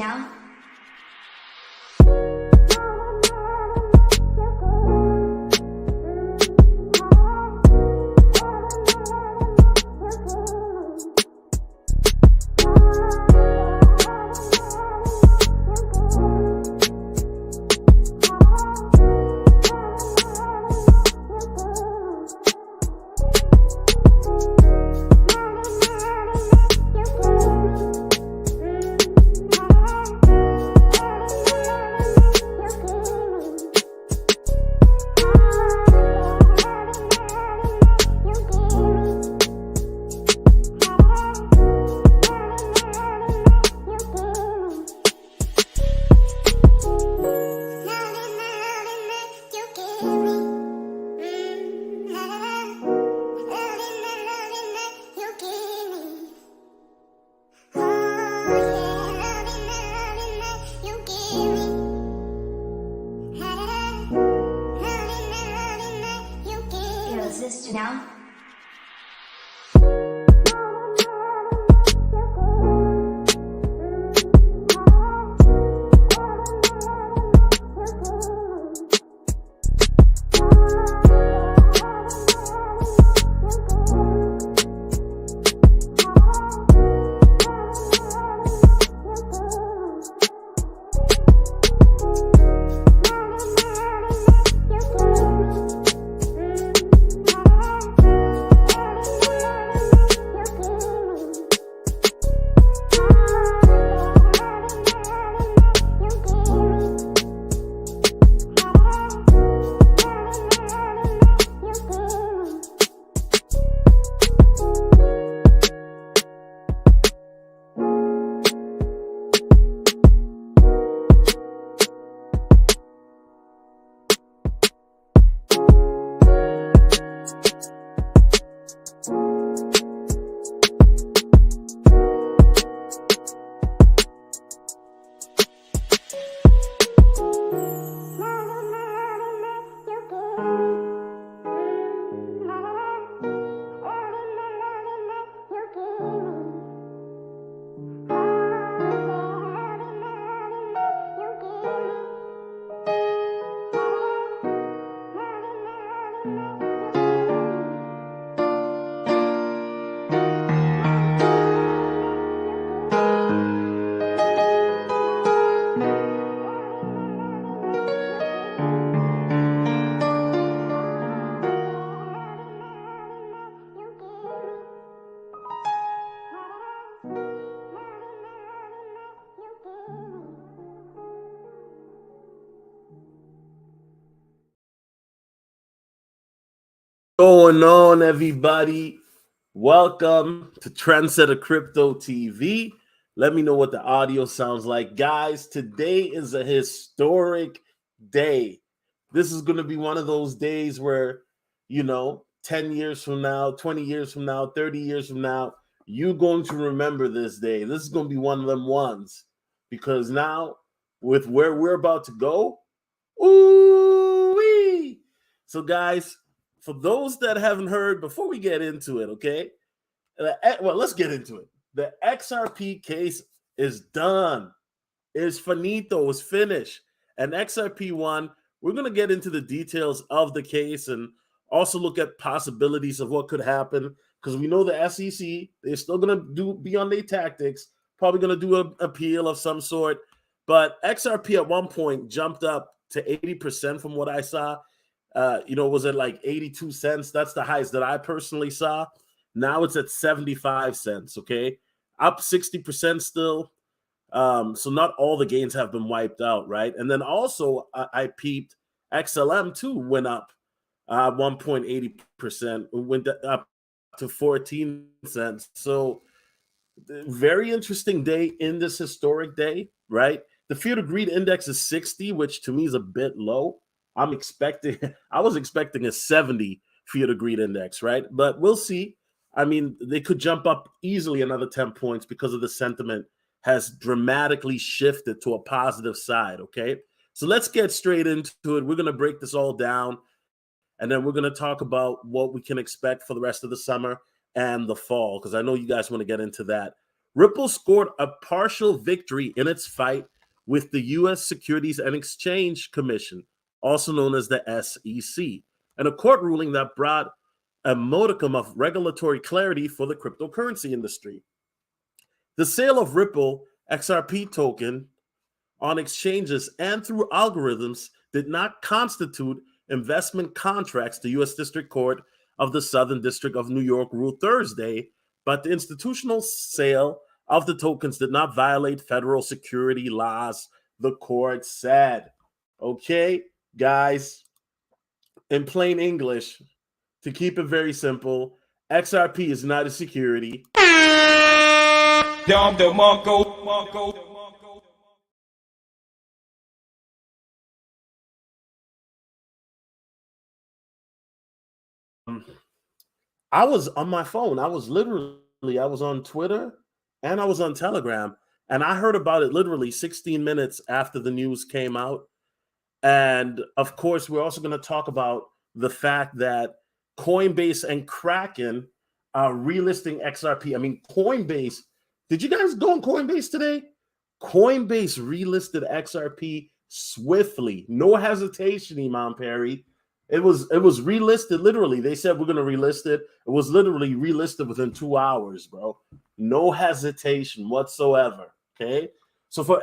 Now. Now. Going on, everybody? Welcome to Trendsetter Crypto TV. Let me know what the audio sounds like. Guys, today is a historic day. This is going to be one of those days where, 10 years from now, 20 years from now, 30 years from now, you're going to remember this day. This is going to be one of them ones because now with where we're about to go, ooh-wee. So, guys, for those that haven't heard, before we get into it, okay? Well, let's get into it. The XRP case is done. It's finito. It's finished. And XRP won. We're going to get into the details of the case and also look at possibilities of what could happen because we know the SEC, they're still going to be on their tactics, probably going to do an appeal of some sort. But XRP at one point jumped up to 80% from what I saw. Was it like 82 cents? That's the highest that I personally saw. Now it's at 75 cents, okay? Up 60% still. So not all the gains have been wiped out, right? And then also I peeped XLM too went up 1.80%, went up to 14 cents. So very interesting day in this historic day, right? The fear to greed index is 60, which to me is a bit low. I was expecting a 70 fear to greed index, right? But we'll see. I mean, they could jump up easily another 10 points because of the sentiment has dramatically shifted to a positive side. Okay. So let's get straight into it. We're going to break this all down, and then we're going to talk about what we can expect for the rest of the summer and the fall, because I know you guys want to get into that. Ripple scored a partial victory in its fight with the U.S. Securities and Exchange Commission, also known as the SEC, and a court ruling that brought a modicum of regulatory clarity for the cryptocurrency industry. The sale of Ripple XRP token on exchanges and through algorithms did not constitute investment contracts, the U.S. District Court of the Southern District of New York ruled Thursday, but the institutional sale of the tokens did not violate federal security laws, the court said. Okay, guys, in plain English, to keep it very simple, XRP is not a security. I was on my phone. I was on Twitter and I was on Telegram, and I heard about it literally 16 minutes after the news came out. And of course, we're also going to talk about the fact that Coinbase and Kraken are relisting XRP. I mean, Coinbase, did you guys go on Coinbase today? Coinbase relisted XRP swiftly, no hesitation, Imam Perry. It was relisted literally. They said we're going to relist it. It was literally relisted within 2 hours, bro. No hesitation whatsoever. Okay, so for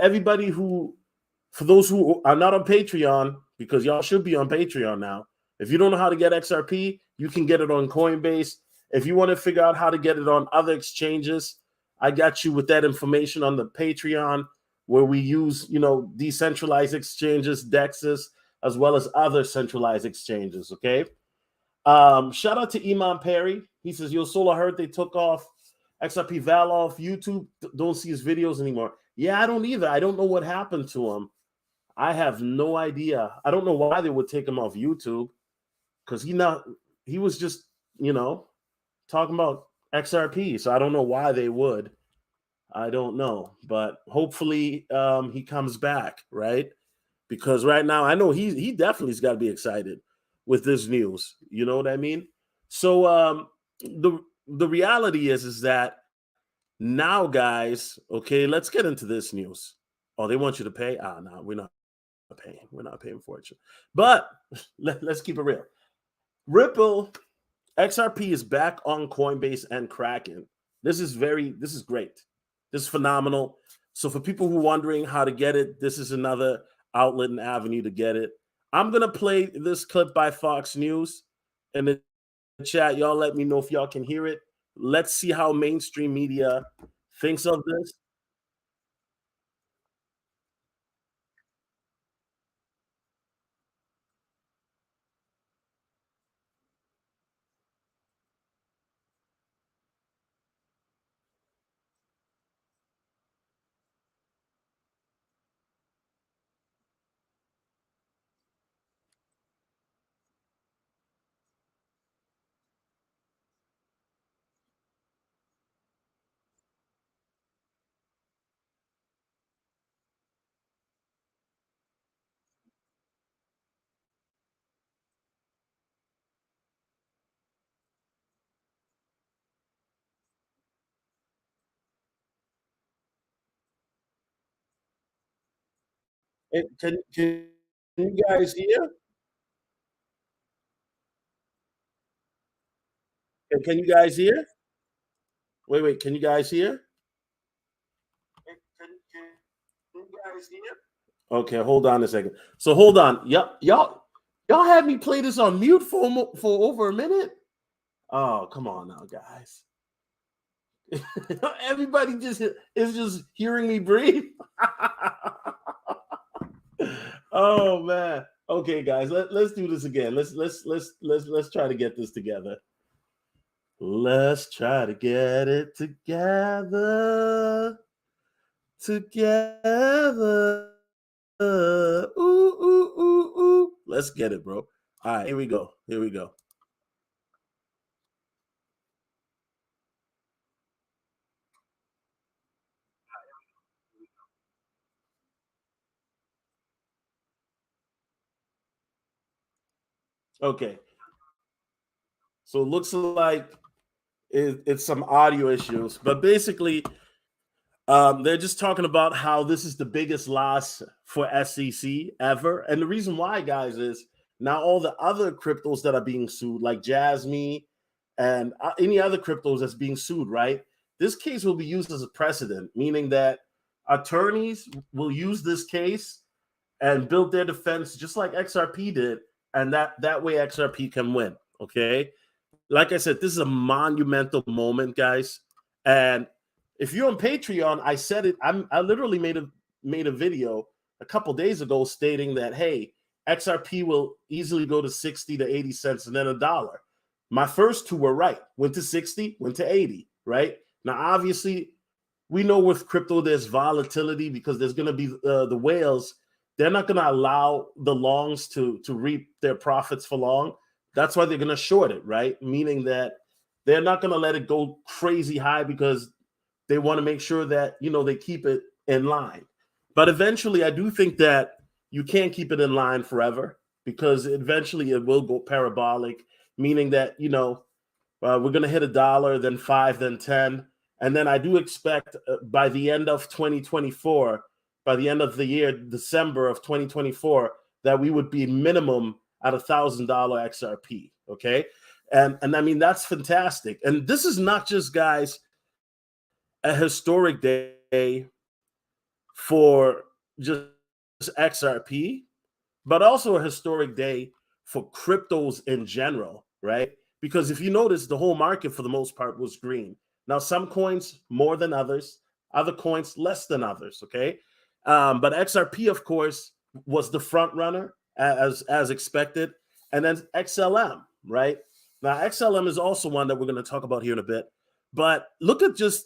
those who are not on Patreon, because y'all should be on Patreon now. If you don't know how to get XRP, you can get it on Coinbase. If you want to figure out how to get it on other exchanges, I got you with that information on the Patreon, where we use, decentralized exchanges, DEXs, as well as other centralized exchanges. Okay. Shout out to Imam Perry. He says, Yo, Sola, heard they took off XRP Val off YouTube. Don't see his videos anymore. Yeah, I don't either. I don't know what happened to him. I have no idea. I don't know why they would take him off YouTube, because he was just, talking about XRP. So I don't know why they would. I don't know. But hopefully he comes back, right? Because right now I know he definitely's got to be excited with this news. You know what I mean? So the reality is that now, guys, okay, let's get into this news. Oh, they want you to pay? No, we're not paying. We're not paying for it. But let's keep it real. Ripple XRP is back on Coinbase and Kraken. This is great. This is phenomenal. So for people who are wondering how to get it, this is another outlet and avenue to get it. I'm going to play this clip by Fox News in the chat. Y'all let me know if y'all can hear it. Let's see how mainstream media thinks of this. Can you guys hear? Can you guys hear? Wait. Can you guys hear? Can you guys hear? Okay, hold on a second. So hold on. Y'all had me play this on mute for over a minute. Oh, come on now, guys. Everybody is just hearing me breathe. Oh man. Okay, guys, let's do this again. Let's try to get this together. Let's try to get it together. Ooh. Let's get it, bro. All right, here we go. Okay. So it looks like it's some audio issues, but basically, they're just talking about how this is the biggest loss for SEC ever. And the reason why, guys, is now all the other cryptos that are being sued, like Jasmine and any other cryptos that's being sued, right? This case will be used as a precedent, meaning that attorneys will use this case and build their defense just like XRP did. And that way XRP can win. Okay. Like I said, this is a monumental moment, guys. And if you're on Patreon, I said it. I literally made a video a couple days ago stating that, hey, XRP will easily go to 60 to 80 cents and then $1. My first two were right. Went to 60, went to 80, right? Now, obviously, we know with crypto there's volatility because there's going to be the whales. They're not going to allow the longs to reap their profits for long. That's why they're going to short it, right? Meaning that they're not going to let it go crazy high because they want to make sure that, they keep it in line. But eventually, I do think that you can't keep it in line forever because eventually it will go parabolic, meaning that, we're going to hit $1, then 5, then 10. And then I do expect by the end of 2024, by the end of the year, December of 2024, that we would be minimum at $1,000 XRP. Okay. And I mean, that's fantastic. And this is not just, guys, a historic day for just XRP, but also a historic day for cryptos in general, right? Because if you notice, the whole market for the most part was green. Now, some coins more than others, other coins less than others, okay? But XRP, of course, was the front runner as expected. And then XLM, right? Now, XLM is also one that we're going to talk about here in a bit. But look at just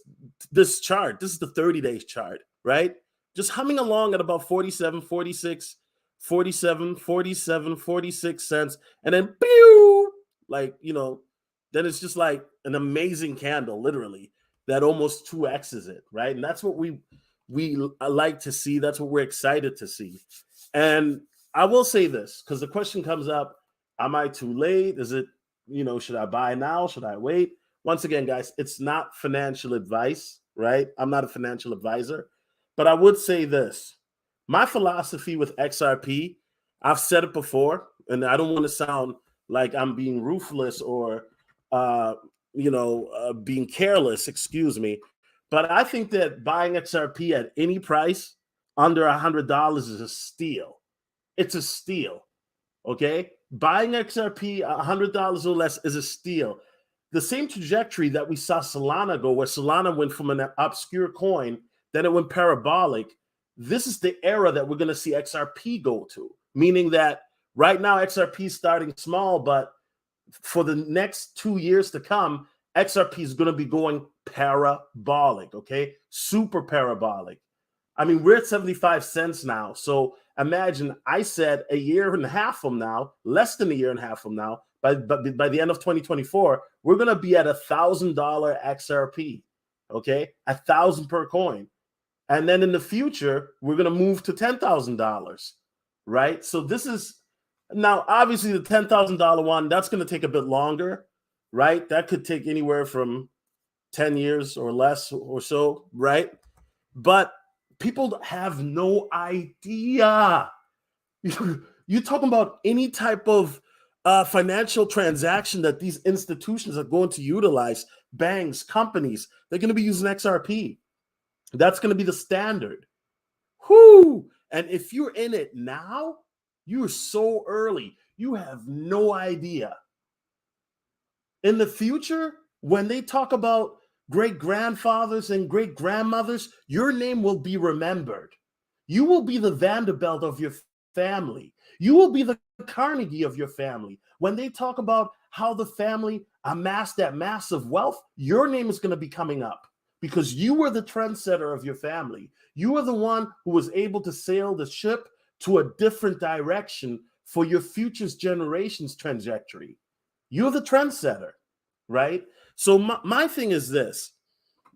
this chart. This is the 30-day chart, right? Just humming along at about 47, 46, 47, 47, 46 cents. And then, pew, like, then it's just like an amazing candle, literally, that almost 2X's it, right? And that's what we like to see. That's what we're excited to see. And I will say this, because the question comes up, am I too late? Is it, should I buy now? Should I wait? Once again, guys, it's not financial advice, right? I'm not a financial advisor, but I would say this. My philosophy with XRP, I've said it before, and I don't want to sound like I'm being ruthless or, being careless, excuse me. But I think that buying XRP at any price under $100 is a steal. It's a steal, okay? Buying XRP $100 or less is a steal. The same trajectory that we saw Solana go, where Solana went from an obscure coin, then it went parabolic. This is the era that we're going to see XRP go to, meaning that right now XRP is starting small, but for the next 2 years to come, XRP is going to be going parabolic, okay? Super parabolic. I mean, we're at 75 cents now. So imagine I said a year and a half from now, less than a year and a half from now, by the end of 2024, we're going to be at $1,000 XRP, okay? 1,000 per coin. And then in the future, we're going to move to $10,000, right? So this is now obviously the $10,000 one, that's going to take a bit longer, right? That could take anywhere from 10 years or less or so, right? But people have no idea. You're talking about any type of financial transaction that these institutions are going to utilize, banks, companies, they're going to be using XRP. That's going to be the standard. Whoo! And if you're in it now, you're so early. You have no idea. In the future, when they talk about great grandfathers and great grandmothers, your name will be remembered. You will be the Vanderbilt of your family. You will be the Carnegie of your family. When they talk about how the family amassed that massive wealth, your name is going to be coming up because you were the trendsetter of your family. You were the one who was able to sail the ship to a different direction for your future's generation's trajectory. You're the trendsetter, right? So my thing is this.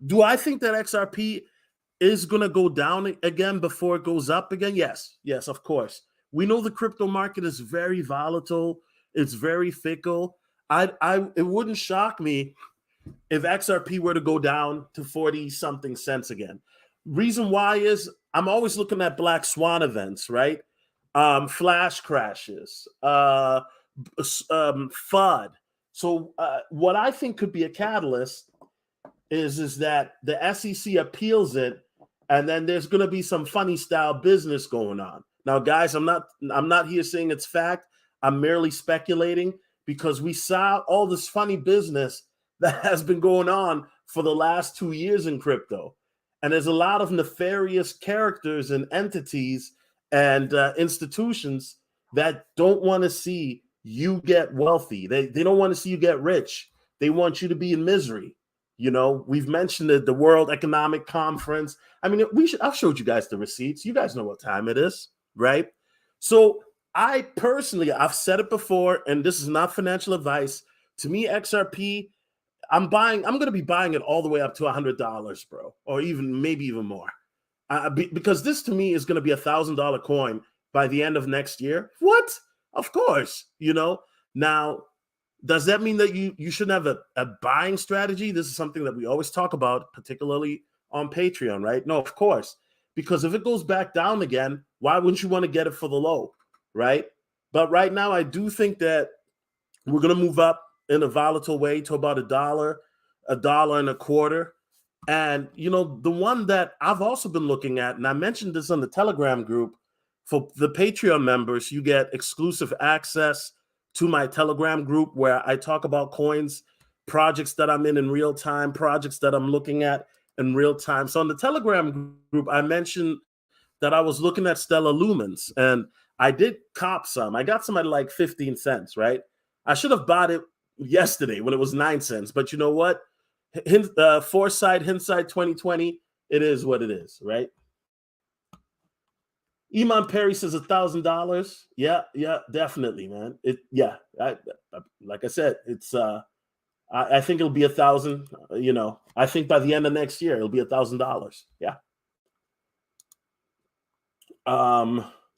Do I think that XRP is going to go down again before it goes up again? Yes, of course. We know the crypto market is very volatile. It's very fickle. It wouldn't shock me if XRP were to go down to 40 something cents again. Reason why is I'm always looking at black swan events, right? Flash crashes, FUD. So what I think could be a catalyst is that the SEC appeals it, and then there's going to be some funny style business going on. Now, guys, I'm not here saying it's fact. I'm merely speculating because we saw all this funny business that has been going on for the last 2 years in crypto. And there's a lot of nefarious characters and entities and institutions that don't want to see you get wealthy. They don't want to see you get rich. They want you to be in misery. You know, we've mentioned the World Economic Conference. I mean, I've showed you guys the receipts. You guys know what time it is, right? So I personally, I've said it before, and this is not financial advice. To me, XRP, I'm going to be buying it all the way up to $100, bro, or maybe even more. Because this to me is going to be $1,000 coin by the end of next year. What? Of course, you know. Now, does that mean that you shouldn't have a buying strategy? This is something that we always talk about, particularly on Patreon, right? No, of course. Because if it goes back down again, why wouldn't you want to get it for the low, right? But right now, I do think that we're going to move up in a volatile way to about $1, $1.25. And, you know, the one that I've also been looking at, and I mentioned this on the Telegram group, for the Patreon members, you get exclusive access to my Telegram group where I talk about coins, projects that I'm in real time, projects that I'm looking at in real time. So on the Telegram group, I mentioned that I was looking at Stellar Lumens, and I did cop some. I got some at like 15 cents, right? I should have bought it yesterday when it was 9 cents, but you know what? Foresight, hindsight 2020, it is what it is, right? Iman Perry says $1,000. Yeah, definitely, man. Like I said, it's I think it'll be 1,000. You know, I think by the end of next year it'll be $1,000. Yeah.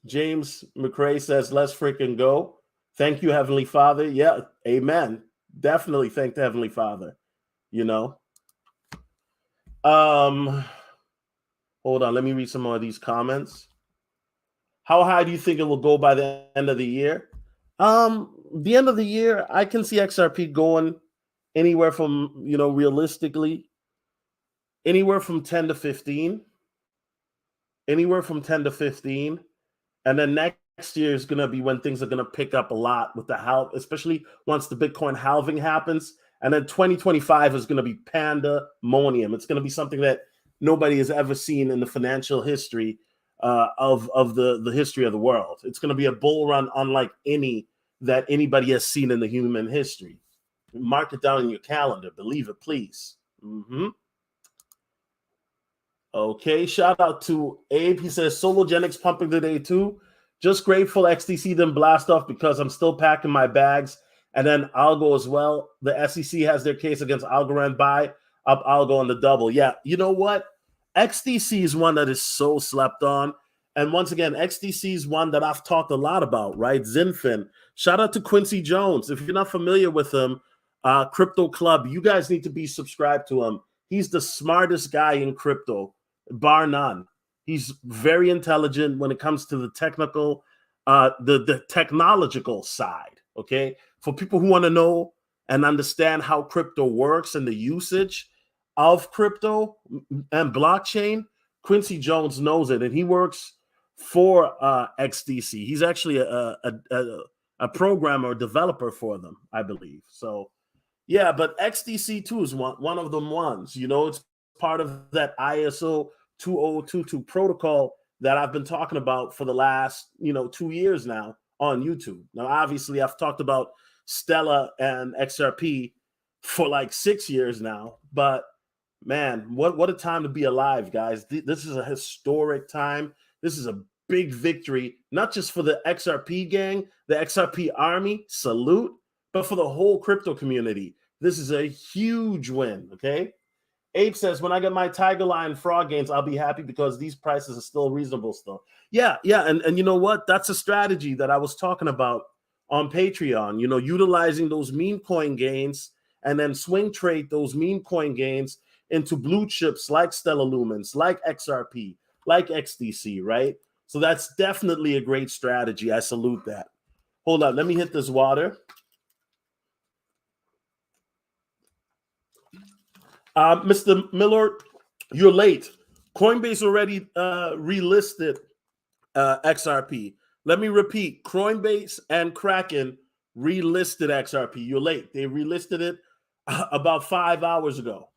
James McCrae says, "Let's freaking go." Thank you, Heavenly Father. Yeah, amen. Definitely thank the Heavenly Father. You know. Hold on, let me read some more of these comments. How high do you think it will go by the end of the year? The end of the year, I can see XRP going anywhere from, you know, realistically, anywhere from 10 to 15. Anywhere from 10 to 15. And then next year is going to be when things are going to pick up a lot with the halve, especially once the Bitcoin halving happens. And then 2025 is going to be pandemonium. It's going to be something that nobody has ever seen in the financial history of the history of the world. It's going to be a bull run unlike any that anybody has seen in the human history. Mark it down in your calendar. Believe it, please. Okay, shout out to Abe. He says, Sologenics pumping today too. Just grateful XTC didn't blast off because I'm still packing my bags. And then Algo as well. The SEC has their case against Algorand. Buy up Algo on the double. Yeah, you know what? XTC is one that is so slept on. And once again, XTC is one that I've talked a lot about, right? Zinfin. Shout out to Quincy Jones. If you're not familiar with him, Crypto Club, you guys need to be subscribed to him. He's the smartest guy in crypto, bar none. He's very intelligent when it comes to the technical, the technological side, okay? For people who want to know and understand how crypto works and the usage of crypto and blockchain, Quincy Jones knows it, and he works for XDC. He's actually a programmer or developer for them, I believe. So, yeah, but XDC too is one of them ones. You know, it's part of that ISO 2022 protocol that I've been talking about for the last, 2 years now on YouTube. Now, obviously, I've talked about Stella and XRP for like 6 years now, but man, what a time to be alive, guys. This is a historic time. This is a big victory, not just for the XRP gang, the XRP army, salute, but for the whole crypto community. This is a huge win, okay? Abe says, when I get my Tiger Line frog gains, I'll be happy because these prices are still reasonable still. Yeah, and you know what? That's a strategy that I was talking about on Patreon, utilizing those meme coin gains and then swing trade those meme coin gains into blue chips like Stellar Lumens, like XRP, like XDC, right? So that's definitely a great strategy. I salute that. Hold on, let me hit this water. Mr. Miller, you're late. Coinbase already relisted XRP. Let me repeat, Coinbase and Kraken relisted XRP. You're late. They relisted it about 5 hours ago.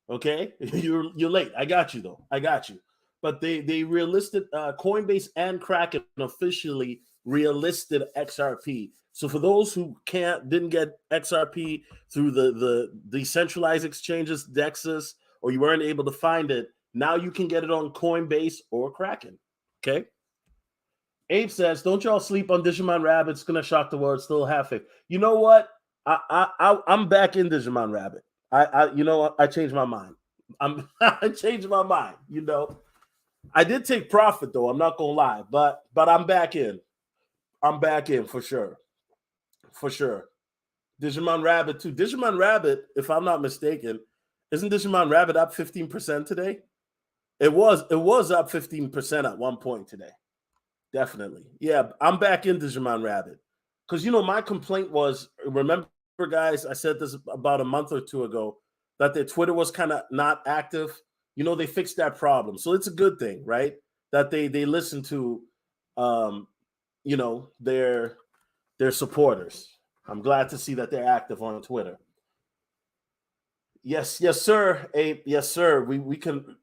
Okay, you're late. I got you though. I got you. But they relisted Coinbase and Kraken officially relisted XRP. So for those who didn't get XRP through the decentralized exchanges, DEXs, or you weren't able to find it, now you can get it on Coinbase or Kraken. Okay. Abe says, "Don't y'all sleep on Digimon Rabbit. It's gonna shock the world. Still half it." You know what? I'm back in Digimon Rabbit. I changed my mind. I changed my mind. I did take profit though. I'm not gonna lie, but I'm back in. I'm back in for sure. For sure. Digimon Rabbit too. Digimon Rabbit, if I'm not mistaken, isn't Digimon Rabbit up 15% today? It was up 15% at one point today. Definitely. Yeah, I'm back in Digimon Rabbit. Because my complaint was, remember guys, I said this about a month or two ago, that their Twitter was kind of not active. They fixed that problem. So it's a good thing, right? That they listen to their supporters. I'm glad to see that they're active on Twitter. Yes, sir. Abe, yes, sir. We can.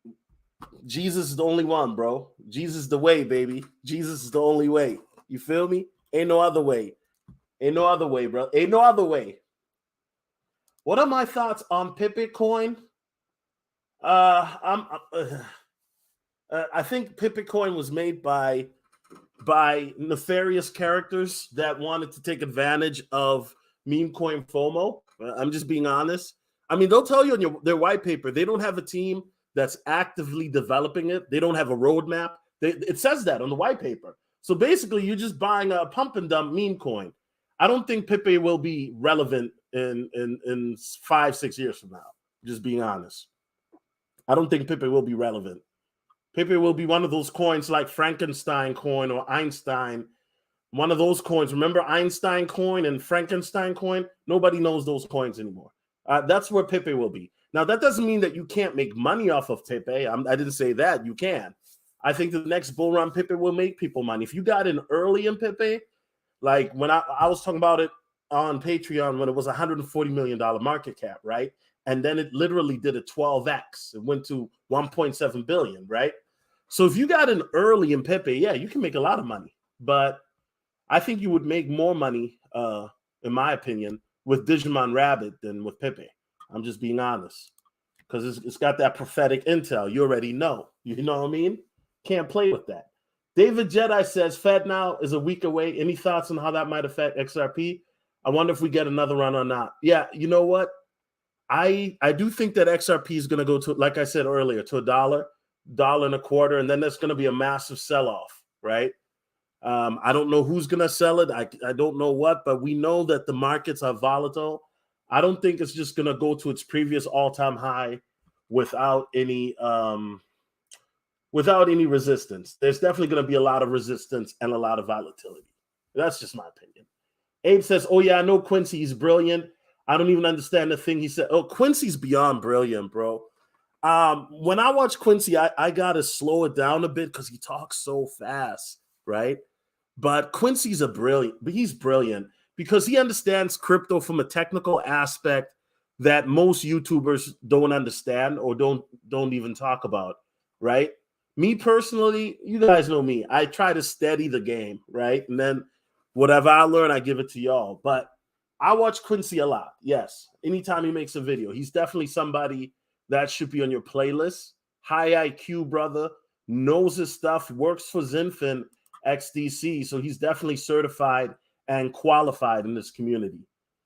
Jesus is the only one, bro. Jesus is the way, baby. Jesus is the only way. You feel me? Ain't no other way. Ain't no other way, bro. Ain't no other way. What are my thoughts on Pipitcoin? I think Pipitcoin was made by nefarious characters that wanted to take advantage of meme coin FOMO. I'm just being honest. I mean, they'll tell you on their white paper, they don't have a team that's actively developing it. They don't have a roadmap. It says that on the white paper. So basically, you're just buying a pump and dump meme coin. I don't think Pipe will be relevant in 5-6 years from now. Just being honest. I don't think Pipe will be relevant. Pipe will be one of those coins like Frankenstein coin or Einstein. One of those coins. Remember Einstein coin and Frankenstein coin? Nobody knows those coins anymore. That's where Pipe will be. Now, that doesn't mean that you can't make money off of Pipe. I didn't say that. You can. I think the next bull run Pipe will make people money. If you got in early in Pipe, like when I was talking about it on Patreon when it was $140 million market cap, right? And then it literally did a 12x. It went to 1.7 billion, right? So if you got in early in Pipe, yeah, you can make a lot of money. But I think you would make more money, in my opinion, with Digimon Rabbit than with Pipe. I'm just being honest. Because it's got that prophetic intel. You already know. You know what I mean? Can't play with that. David Jedi says, Fed now is a week away. Any thoughts on how that might affect XRP? I wonder if we get another run or not. Yeah, you know what? I do think that XRP is going to go to, like I said earlier, to $1.25, and then there's going to be a massive sell-off, right? I don't know who's going to sell it. I don't know what, but we know that the markets are volatile. I don't think it's just going to go to its previous all-time high without any resistance. There's definitely going to be a lot of resistance and a lot of volatility. That's just my opinion. Abe says, oh, yeah, I know Quincy. He's brilliant. I don't even understand the thing he said. Oh, Quincy's beyond brilliant, bro. When I watch Quincy, I got to slow it down a bit because he talks so fast, right? But Quincy's he's brilliant because he understands crypto from a technical aspect that most YouTubers don't understand or don't even talk about, right? Me personally, you guys know me. I try to steady the game, right? And then whatever I learn, I give it to y'all. But I watch Quincy a lot. Yes. Anytime he makes a video, he's definitely somebody that should be on your playlist. High IQ brother, knows his stuff, works for Zinfin XDC. So he's definitely certified and qualified in this community.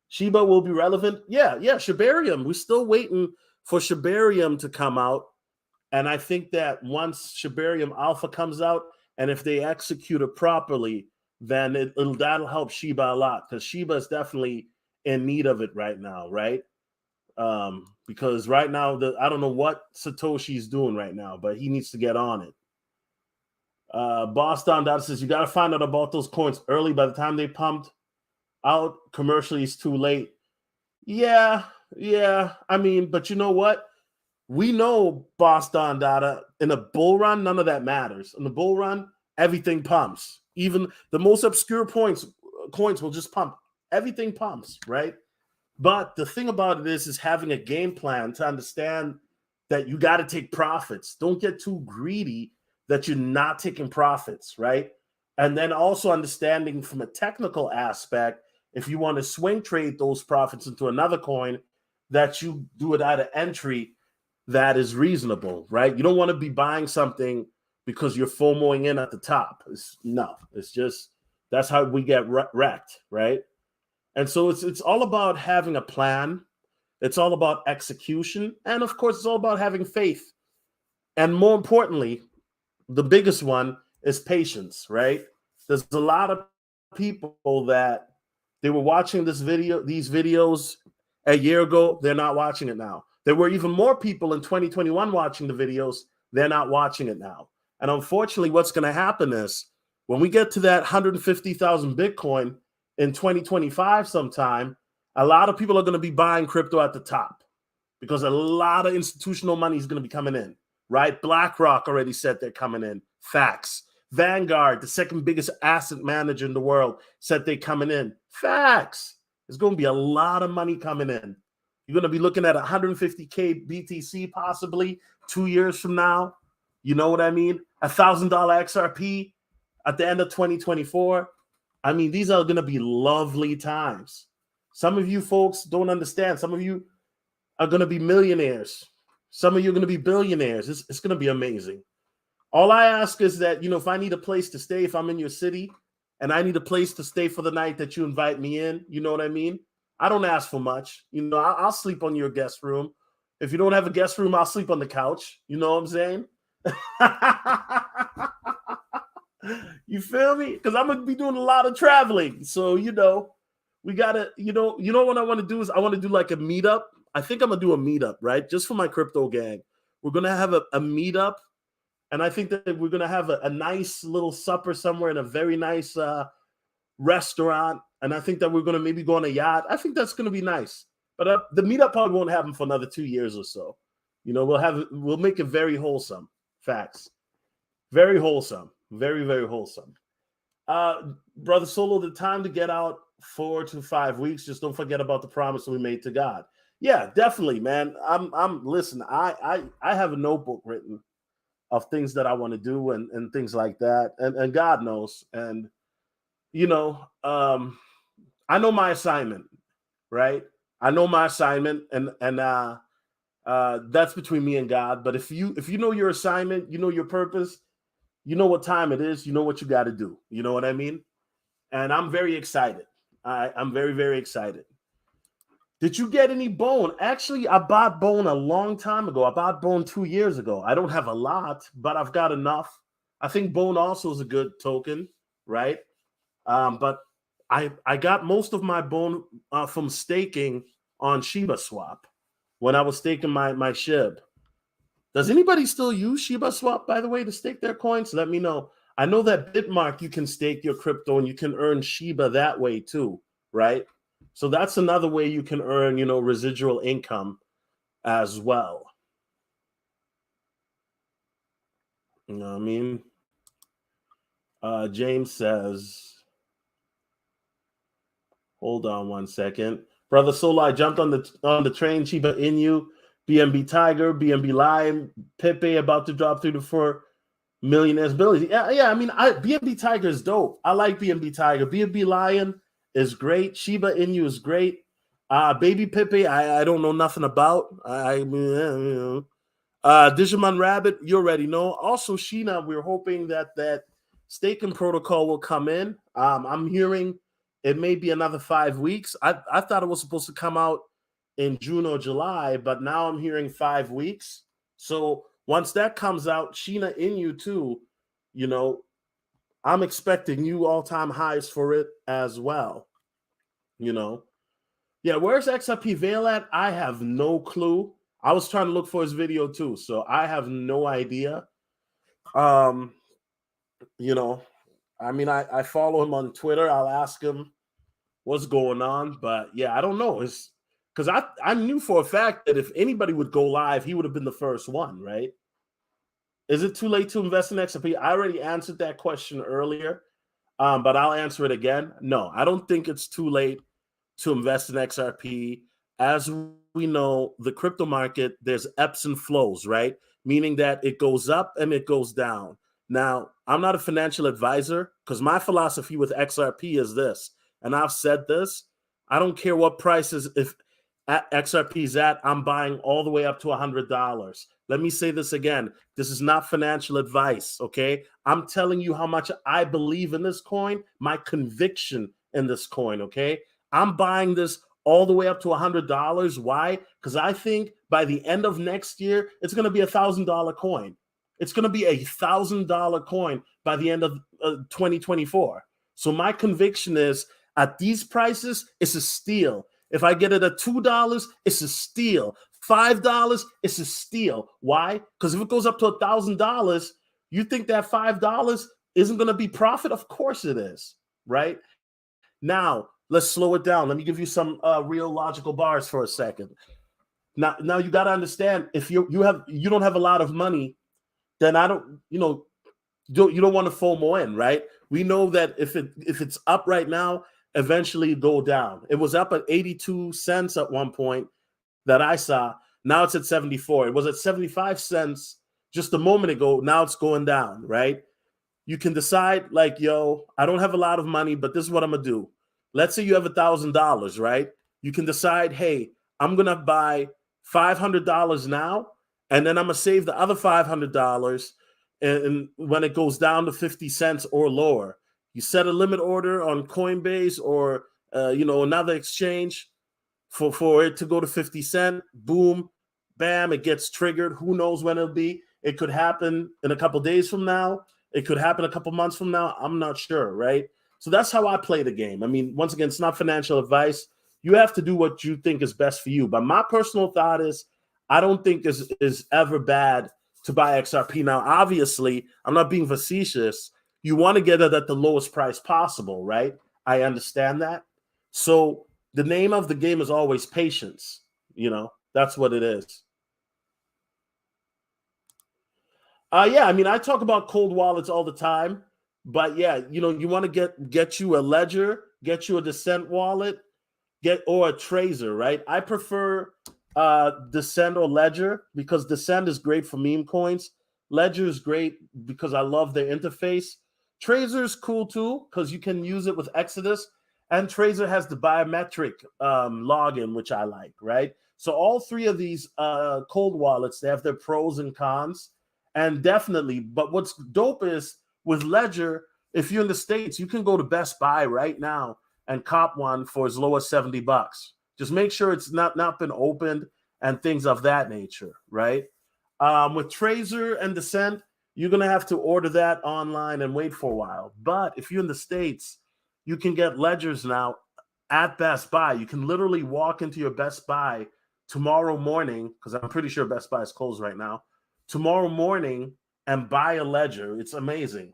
Shiba will be relevant. Yeah. Shibarium. We're still waiting for Shibarium to come out. And I think that once Shibarium Alpha comes out, and if they execute it properly, then that'll help Shiba a lot, because Shiba is definitely in need of it right now, right? Because right now, I don't know what Satoshi's doing right now, but he needs to get on it. Boston Dot says you got to find out about those coins early. By the time they pumped out commercially, it's too late. Yeah. I mean, but you know what? We know Boston Data in a bull run, none of that matters. In the bull run, everything pumps. Even the most obscure coins will just pump. Everything pumps, right? But the thing about it is having a game plan to understand that you got to take profits. Don't get too greedy that you're not taking profits, right? And then also understanding from a technical aspect, if you want to swing trade those profits into another coin, that you do it at an entry that is reasonable, right? You don't want to be buying something because you're FOMOing in at the top. It's just, that's how we get wrecked, right? And so it's all about having a plan. It's all about execution. And of course, it's all about having faith. And more importantly, the biggest one is patience, right? There's a lot of people that they were watching these videos a year ago. They're not watching it now. There were even more people in 2021 watching the videos. They're not watching it now. And unfortunately, what's going to happen is when we get to that 150,000 Bitcoin in 2025 sometime, a lot of people are going to be buying crypto at the top because a lot of institutional money is going to be coming in, right? BlackRock already said they're coming in. Facts. Vanguard, the second biggest asset manager in the world, said they're coming in. Facts. There's going to be a lot of money coming in. You're going to be looking at 150K BTC possibly 2 years from now. You know what I mean? $1,000 XRP at the end of 2024. I mean, these are going to be lovely times. Some of you folks don't understand. Some of you are going to be millionaires. Some of you are going to be billionaires. It's going to be amazing. All I ask is that, if I need a place to stay, if I'm in your city and I need a place to stay for the night, that you invite me in. You know what I mean? I don't ask for much. I'll sleep on your guest room. If you don't have a guest room, I'll sleep on the couch. You know what I'm saying? You feel me? Because I'm going to be doing a lot of traveling. So, we got to, what I want to do is I want to do like a meetup. I think I'm going to do a meetup, right? Just for my crypto gang. We're going to have a meetup. And I think that we're going to have a nice little supper somewhere in a very nice restaurant. And I think that we're going to maybe go on a yacht. I think that's going to be nice. But the meetup probably won't happen for another 2 years or so. We'll make it very wholesome. Facts. Very wholesome. Very, very wholesome. Brother Solo, the time to get out 4 to 5 weeks. Just don't forget about the promise we made to God. Yeah, definitely, man. Listen, I have a notebook written of things that I want to do and things like that. And God knows. And, I know my assignment, right? I know my assignment and that's between me and God. But if you know your assignment, you know your purpose, you know what time it is, you know what you got to do. You know what I mean? And I'm very excited. I'm very, very excited. Did you get any Bone? Actually, I bought Bone a long time ago. I bought Bone 2 years ago. I don't have a lot, but I've got enough. I think Bone also is a good token, right? But I got most of my Bone from staking on Shiba Swap when I was staking my SHIB. Does anybody still use Shiba Swap, by the way, to stake their coins? Let me know. I know that Bitmark, you can stake your crypto and you can earn Shiba that way too, right? So that's another way you can earn, residual income as well. You know what I mean? James says, hold on one second. Brother Solo, I jumped on the train, Shiba Inu, BNB Tiger, BNB Lion, Pepe about to drop 3 to 4 millionaires ability. Yeah. I mean, BNB Tiger is dope. I like BNB Tiger. BNB Lion is great. Shiba Inu is great. Baby Pepe, I don't know nothing about. Digimon Rabbit, you already know. Also, Sheena, we're hoping that staking protocol will come in. I'm hearing it may be another 5 weeks. I thought it was supposed to come out in June or July, but now I'm hearing 5 weeks. So once that comes out, Sheena Inu too, I'm expecting new all-time highs for it as well. You know, yeah. Where's XRP Veil at? I have no clue. I was trying to look for his video too, so I have no idea. You know, I mean, I follow him on Twitter. I'll ask him what's going on, but yeah, I don't know. It's because I knew for a fact that if anybody would go live, he would have been the first one, right? Is it too late to invest in XRP? I already answered that question earlier, but I'll answer it again. No, I don't think it's too late to invest in XRP. As we know, the crypto market, there's ebbs and flows, right? Meaning that it goes up and it goes down. Now, I'm not a financial advisor because my philosophy with XRP is this, and I've said this, I don't care what prices, if XRP is at, I'm buying all the way up to $100. Let me say this again. This is not financial advice, okay? I'm telling you how much I believe in this coin, my conviction in this coin, okay? I'm buying this all the way up to $100. Why? Because I think by the end of next year, it's going to be $1,000 coin. It's going to be $1,000 coin by the end of 2024. So my conviction is at these prices, it's a steal. If I get it at $2, it's a steal. $5, it's a steal. Why? Because if it goes up to $1,000, you think that $5 isn't going to be profit? Of course it is, right? Now, let's slow it down. Let me give you some real logical bars for a second. Now you got to understand, if you don't have a lot of money, then I don't, you don't want to FOMO in, right? We know that if it's up right now, eventually go down. It was up at 82 cents at one point that I saw. Now it's at 74. It was at 75 cents just a moment ago. Now it's going down, right? You can decide like, yo, I don't have a lot of money, but this is what I'm going to do. Let's say you have $1,000, right? You can decide, hey, I'm going to buy $500 now, and then I'm going to save the other $500 and when it goes down to 50 cents or lower. You set a limit order on Coinbase or another exchange for it to go to 50 cents. Boom, bam, it gets triggered. Who knows when it'll be? It could happen in a couple days from now. It could happen a couple months from now. I'm not sure, right? So that's how I play the game. I mean, once again, it's not financial advice. You have to do what you think is best for you. But my personal thought is I don't think is ever bad to buy XRP. Now, obviously, I'm not being facetious. You want to get it at the lowest price possible, right? I understand that. So the name of the game is always patience. That's what it is. Yeah, I mean, I talk about cold wallets all the time, but yeah, you want to get you a Ledger, get you a Descent wallet, or a Trezor, right? I prefer Descent or Ledger because Descent is great for meme coins. Ledger is great because I love their interface. Trezor is cool too because you can use it with Exodus, and Trezor has the biometric login, which I like, right? So all three of these cold wallets, they have their pros and cons, and definitely. But what's dope is with Ledger, if you're in the States, you can go to Best Buy right now and cop one for as low as $70. Just make sure it's not been opened and things of that nature, right? With Trezor and Descent, you're going to have to order that online and wait for a while. But if you're in the States, you can get Ledgers now at Best Buy. You can literally walk into your Best Buy tomorrow morning, because I'm pretty sure Best Buy is closed right now, tomorrow morning and buy a Ledger. It's amazing.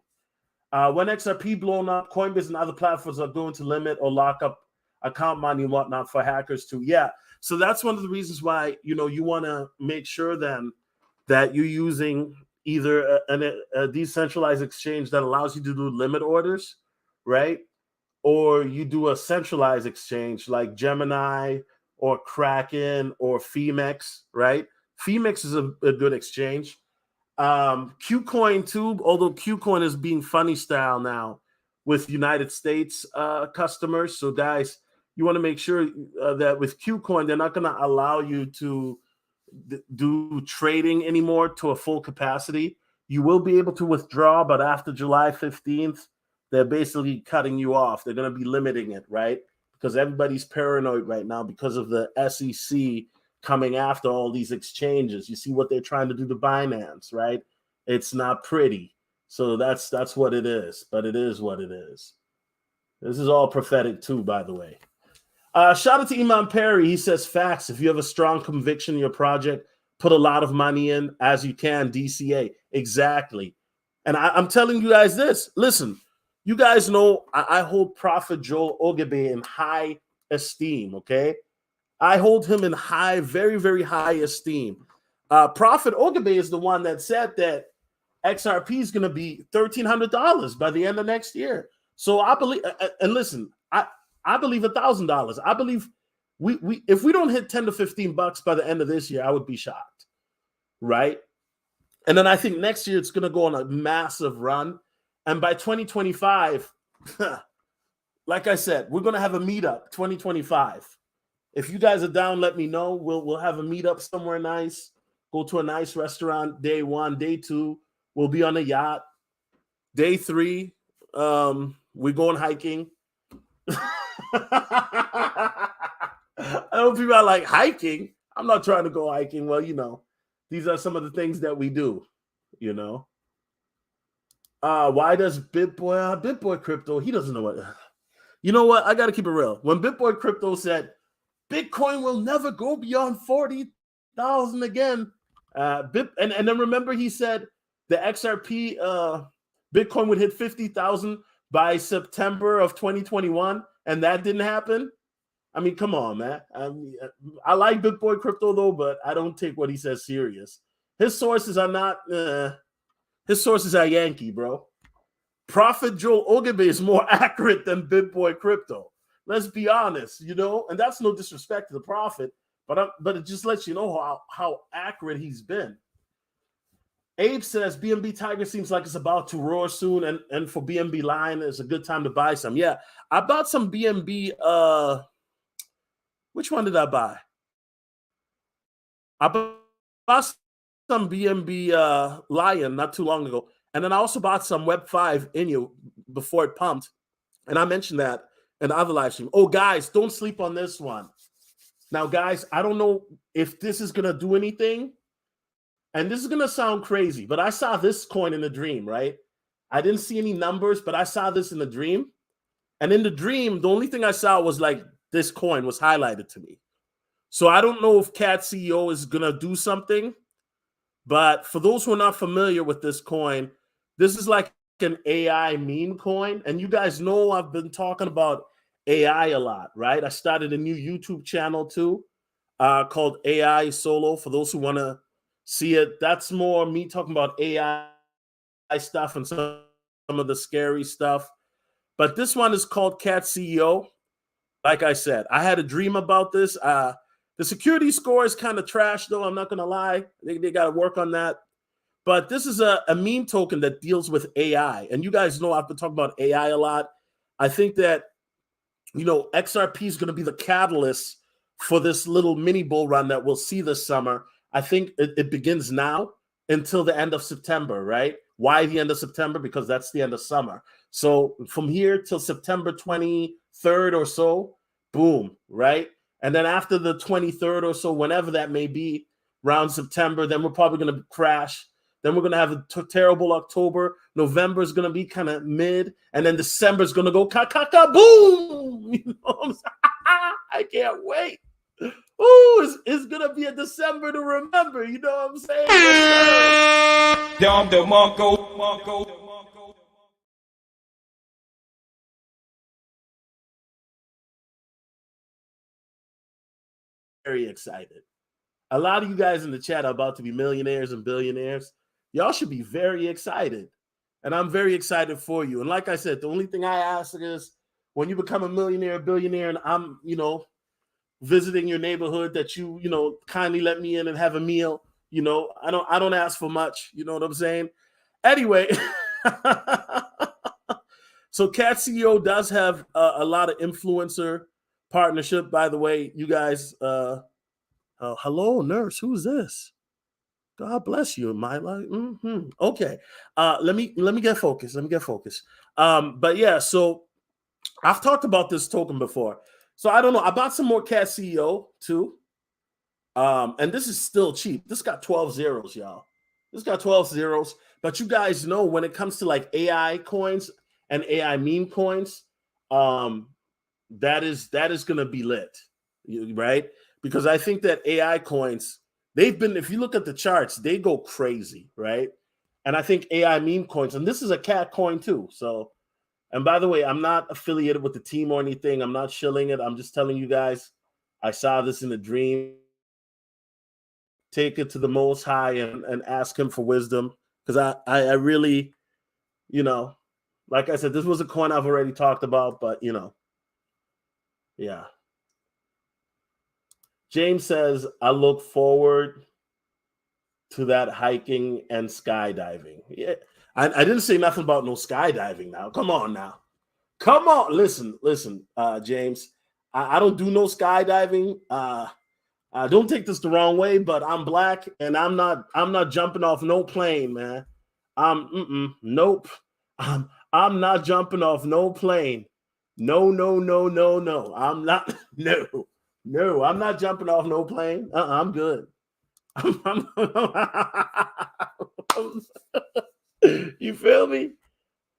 When XRP blown up, Coinbase and other platforms are going to limit or lock up account money and whatnot for hackers too. Yeah. So that's one of the reasons why, you want to make sure then that you're using either a decentralized exchange that allows you to do limit orders, right? Or you do a centralized exchange like Gemini or Kraken or Femex, right? Femex is a good exchange. Qcoin too, although Qcoin is being funny style now with United States customers. So guys, you want to make sure that with Qcoin, they're not going to allow you to do trading anymore to a full capacity. You will be able to withdraw, but after July 15th, they're basically cutting you off. They're going to be limiting it, right? Because everybody's paranoid right now because of the SEC coming after all these exchanges. You see what they're trying to do to Binance, right? It's not pretty. So that's what it is. But it is what it is. This is all prophetic too, by the way. Shout out to Iman Perry. He says, facts. If you have a strong conviction in your project, put a lot of money in as you can, DCA. Exactly. And I'm telling you guys this. Listen, you guys know I hold Prophet Joel Ogebe in high esteem, okay? I hold him in high, very, very high esteem. Prophet Ogebe is the one that said that XRP is going to be $1,300 by the end of next year. So I believe, and listen, I believe $1,000. I believe we if we don't hit 10 to 15 bucks by the end of this year, I would be shocked, right? And then I think next year it's going to go on a massive run, and by 2025, like I said, we're going to have a meetup 2025. If you guys are down, let me know. We'll have a meetup somewhere nice. Go to a nice restaurant. Day 1, day 2, we'll be on a yacht. Day 3, we're going hiking. I know people are like, hiking? I'm not trying to go hiking. Well, you know, these are some of the things that we do, you know. Why does BitBoy Crypto, he doesn't know what. You know what? I got to keep it real. When BitBoy Crypto said, Bitcoin will never go beyond 40,000 again. And then remember he said the XRP Bitcoin would hit 50,000 by September of 2021, and that didn't happen. I mean, come on, man. I like BitBoy Crypto though, but I don't take what he says serious. His sources are not. His sources are Yankee, bro. Prophet Joel Ogebe is more accurate than BitBoy Crypto. Let's be honest, you know, and that's no disrespect to the prophet, but it just lets you know how accurate he's been. Abe says BNB Tiger seems like it's about to roar soon, and for BNB Lion, it's a good time to buy some. Yeah, I bought some BNB. Which one did I buy? I bought some BNB Lion not too long ago, and then I also bought some Web 5 Inu before it pumped, and I mentioned that in the other live stream. Oh, guys, don't sleep on this one. Now, guys, I don't know if this is gonna do anything. And this is going to sound crazy, but I saw this coin in a dream, right? I didn't see any numbers, but I saw this in a dream. And in the dream, the only thing I saw was like this coin was highlighted to me. So I don't know if Cat CEO is going to do something. But for those who are not familiar with this coin, this is like an AI meme coin. And you guys know I've been talking about AI a lot, right? I started a new YouTube channel too called AI Solo for those who want to see it. That's more me talking about AI stuff and some of the scary stuff. But this one is called Cat CEO. Like I said, I had a dream about this. The security score is kind of trash, though. I'm not going to lie. They got to work on that. But this is a meme token that deals with AI. And you guys know I've been talking about AI a lot. I think that, you know, XRP is going to be the catalyst for this little mini bull run that we'll see this summer. I think it begins now until the end of September, right? Why the end of September? Because that's the end of summer. So from here till September 23rd or so, boom, right? And then after the 23rd or so, whenever that may be, around September, then we're probably going to crash. Then we're going to have a terrible October. November is going to be kind of mid. And then December is going to go boom. You know what I'm saying? I can't wait. Ooh, it's gonna be a December to remember. You know what I'm saying? Very excited. A lot of you guys in the chat are about to be millionaires and billionaires. Y'all should be very excited. And I'm very excited for you. And like I said, the only thing I ask is when you become a millionaire, billionaire, and I'm, you know, visiting your neighborhood, that you know, kindly let me in and have a meal. You know, I don't ask for much. You know what I'm saying? Anyway, so Cat CEO does have a lot of influencer partnership. By the way, you guys, hello, nurse. Who's this? God bless you, Myla. Mm-hmm. Okay, let me get focused. But yeah, so I've talked about this token before. So I don't know. I bought some more Cat CEO too. And this is still cheap. This got 12 zeros, y'all. This got 12 zeros. But you guys know when it comes to like AI coins and AI meme coins, that is going to be lit, right? Because I think that AI coins, they've been, if you look at the charts, they go crazy, right? And I think AI meme coins, and this is a cat coin too. So, and by the way, I'm not affiliated with the team or anything. I'm not shilling it. I'm just telling you guys, I saw this in a dream. Take it to the Most High and ask him for wisdom. Because I really, you know, like I said, this was a coin I've already talked about, but, you know, yeah. James says, I look forward to that hiking and skydiving. Yeah, I didn't say nothing about no skydiving now. Come on now. Come on. Listen, James. I don't do no skydiving. Don't take this the wrong way, but I'm black and I'm not jumping off no plane, man. Nope. I'm not jumping off no plane. No. I'm not. No. I'm not jumping off no plane. I'm good. You feel me?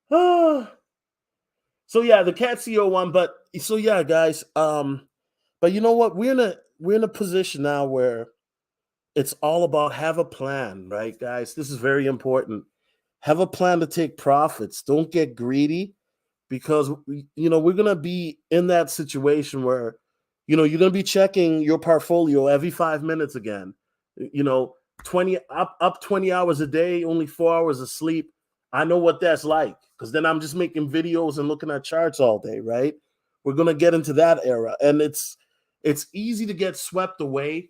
So yeah, the Cat CEO one, but so yeah, guys. But you know what? We're in a position now where it's all about have a plan, right, guys? This is very important. Have a plan to take profits. Don't get greedy because we're gonna be in that situation where you're gonna be checking your portfolio every 5 minutes again. 20 up 20 hours a day, only 4 hours of sleep. I know what that's like because then I'm just making videos and looking at charts all day, right? We're gonna get into that era, and it's easy to get swept away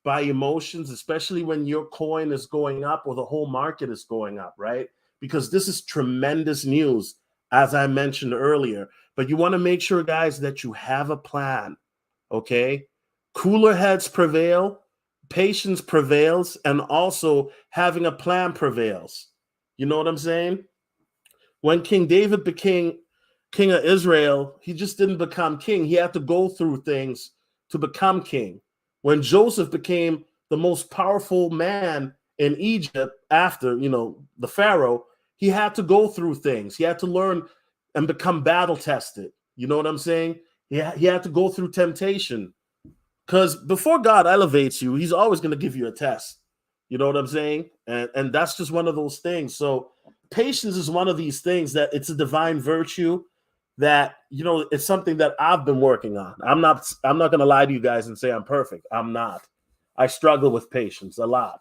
by emotions, especially when your coin is going up or the whole market is going up, right? Because this is tremendous news, as I mentioned earlier. But you want to make sure, guys, that you have a plan, okay? Cooler heads prevail, patience prevails, and also having a plan prevails. You know what I'm saying? When King David became king of Israel, he just didn't become king. He had to go through things to become king. When Joseph became the most powerful man in Egypt after, the Pharaoh, he had to go through things. He had to learn and become battle tested. You know what I'm saying? He had to go through temptation. Because before God elevates you, he's always going to give you a test. You know what I'm saying? And that's just one of those things. So patience is one of these things that it's a divine virtue that, it's something that I've been working on. I'm not going to lie to you guys and say I'm perfect. I'm not. I struggle with patience a lot.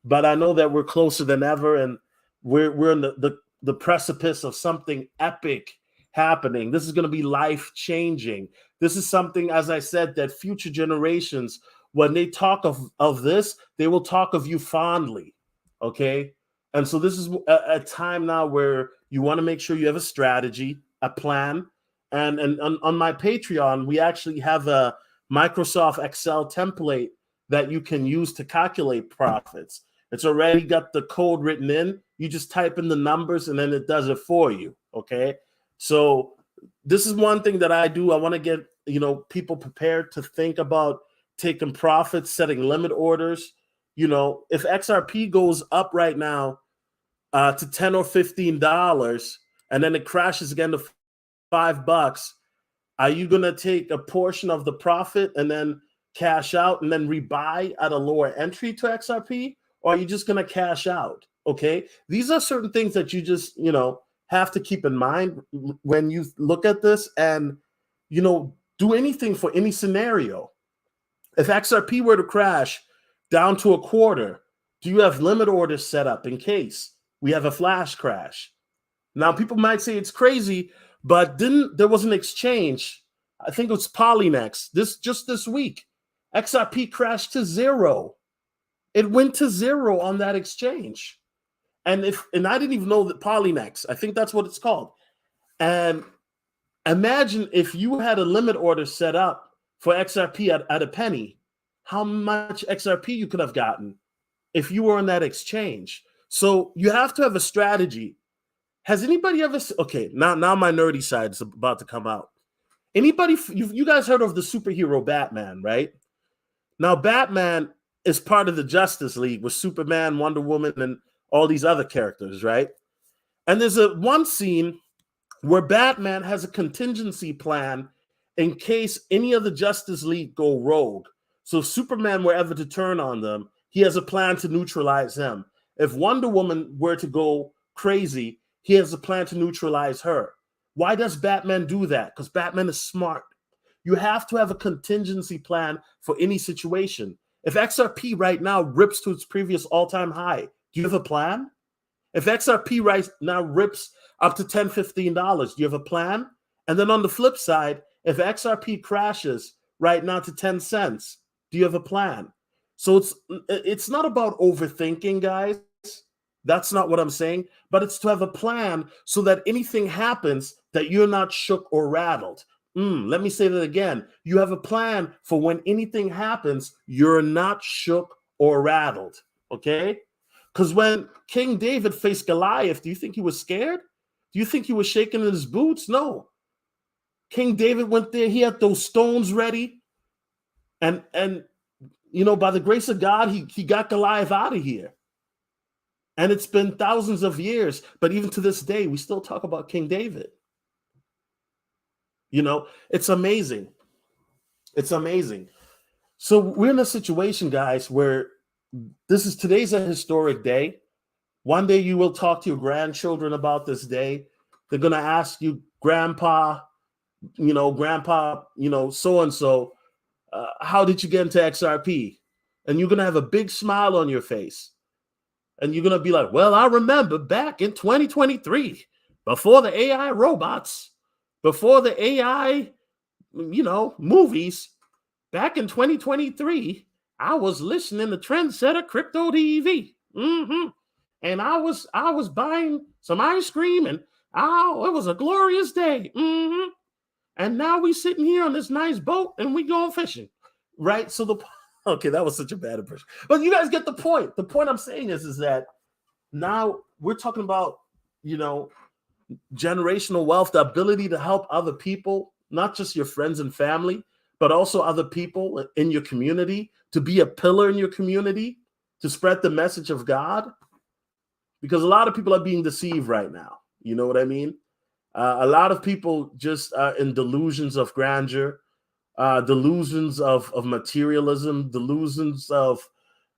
But I know that we're closer than ever, and we're in the precipice of something epic happening. This is going to be life-changing. This is something, as I said, that future generations, when they talk of this, they will talk of you fondly, okay? And so this is a time now where you want to make sure you have a strategy, a plan. And on my Patreon, we actually have a Microsoft Excel template that you can use to calculate profits. It's already got the code written in. You just type in the numbers and then it does it for you, okay? So this is one thing that I do. I want to get, people prepared to think about taking profits, setting limit orders. If XRP goes up right now to $10 or $15 and then it crashes again to $5, are you going to take a portion of the profit and then cash out and then rebuy at a lower entry to XRP? Or are you just going to cash out? Okay. These are certain things that you just, have to keep in mind when you look at this and, do anything for any scenario. If XRP were to crash down to a quarter, do you have limit orders set up in case we have a flash crash? Now, people might say it's crazy, but there was an exchange. I think it was Polynex this week. XRP crashed to zero. It went to zero on that exchange. And I didn't even know that Polynex, I think that's what it's called. And imagine if you had a limit order set up for XRP at a penny, how much XRP you could have gotten if you were on that exchange. So you have to have a strategy. Has anybody ever? Okay, now my nerdy side is about to come out. Anybody? You guys heard of the superhero Batman, right? Now Batman is part of the Justice League with Superman, Wonder Woman, and all these other characters, right? And there's one scene where Batman has a contingency plan in case any of the Justice League go rogue. So if Superman were ever to turn on them, he has a plan to neutralize him. If Wonder Woman were to go crazy, he has a plan to neutralize her. Why does Batman do that? Because Batman is smart. You have to have a contingency plan for any situation. If XRP right now rips to its previous all-time high, do you have a plan? If XRP right now rips up to $10, $15, do you have a plan? And then on the flip side, if XRP crashes right now to 10 cents, do you have a plan? So it's not about overthinking, guys. That's not what I'm saying, but it's to have a plan so that anything happens that you're not shook or rattled. Let me say that again. You have a plan for when anything happens, you're not shook or rattled, okay? Because when King David faced Goliath, do you think he was scared? Do you think he was shaking in his boots? No. King David went there. He had those stones ready. And you know, by the grace of God, he got Goliath out of here. And it's been thousands of years. But even to this day, we still talk about King David. You know, it's amazing. It's amazing. So we're in a situation, guys, where today's a historic day. One day you will talk to your grandchildren about this day. They're going to ask you, grandpa, so-and-so, how did you get into XRP? And you're going to have a big smile on your face. And you're going to be like, well, I remember back in 2023, before the AI robots, before the AI, movies, back in 2023, I was listening to Trendsetter Crypto TV. And I was buying some ice cream, and it was a glorious day. And now we sitting here on this nice boat and we going fishing, right? So okay, that was such a bad impression, but you guys get the point. The point I'm saying is that now we're talking about, generational wealth, the ability to help other people, not just your friends and family, but also other people in your community, to be a pillar in your community, to spread the message of God. Because a lot of people are being deceived right now. You know what I mean? A lot of people just are in delusions of grandeur, delusions of materialism, delusions of,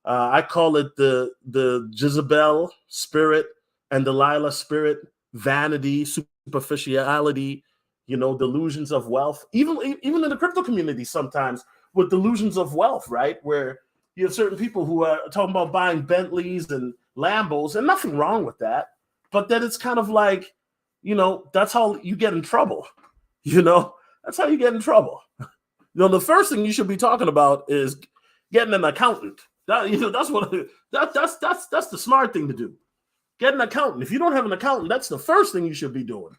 I call it the Jezebel spirit and Delilah spirit, vanity, superficiality, delusions of wealth. Even in the crypto community sometimes with delusions of wealth, right? Where you have certain people who are talking about buying Bentleys and Lambos, and nothing wrong with that. But then it's kind of like, that's how you get in trouble. That's how you get in trouble. The first thing you should be talking about is getting an accountant. That's the smart thing to do. Get an accountant. If you don't have an accountant, that's the first thing you should be doing.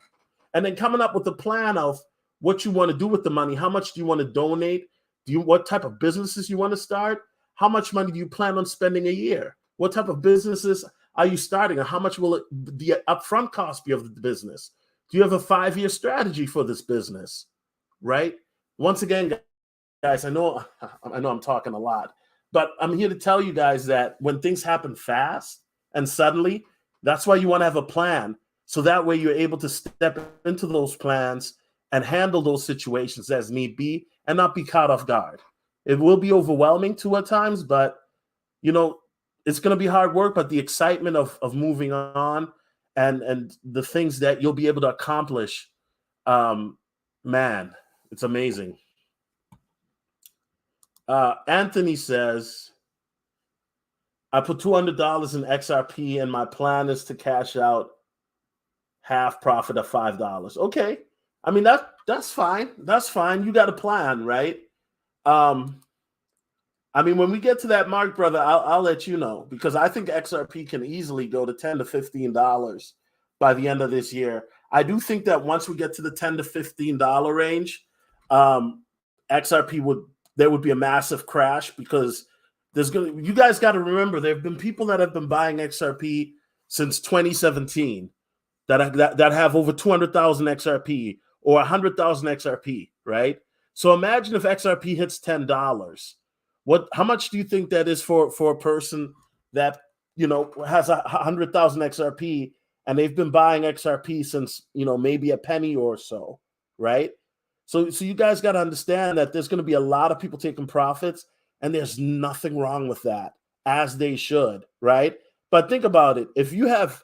And then coming up with a plan of what you want to do with the money. How much do you want to donate? What type of businesses you want to start? How much money do you plan on spending a year? What type of businesses are you starting? And how much will the upfront cost be of the business? Do you have a 5-year strategy for this business? Right? Once again, guys, I know I'm talking a lot, but I'm here to tell you guys that when things happen fast and suddenly, that's why you want to have a plan. So that way you're able to step into those plans and handle those situations as need be and not be caught off guard. It will be overwhelming at times, but it's going to be hard work, but the excitement of moving on and the things that you'll be able to accomplish, man, it's amazing. Anthony says, I put $200 in XRP and my plan is to cash out half profit of $5. Okay. I mean, that's fine. That's fine. You got a plan, right? I mean, when we get to that mark, brother, I'll let you know, because I think XRP can easily go to $10 to $15 by the end of this year. I do think that once we get to the $10 to $15 range, XRP there would be a massive crash, because you guys got to remember, there have been people that have been buying XRP since 2017 that have over 200,000 XRP or 100,000 XRP, right? So imagine if XRP hits $10. How much do you think that is for a person that has 100,000 XRP, and they've been buying XRP since, maybe a penny or so, right? So you guys got to understand that there's going to be a lot of people taking profits, and there's nothing wrong with that, as they should, right? But think about it. If you have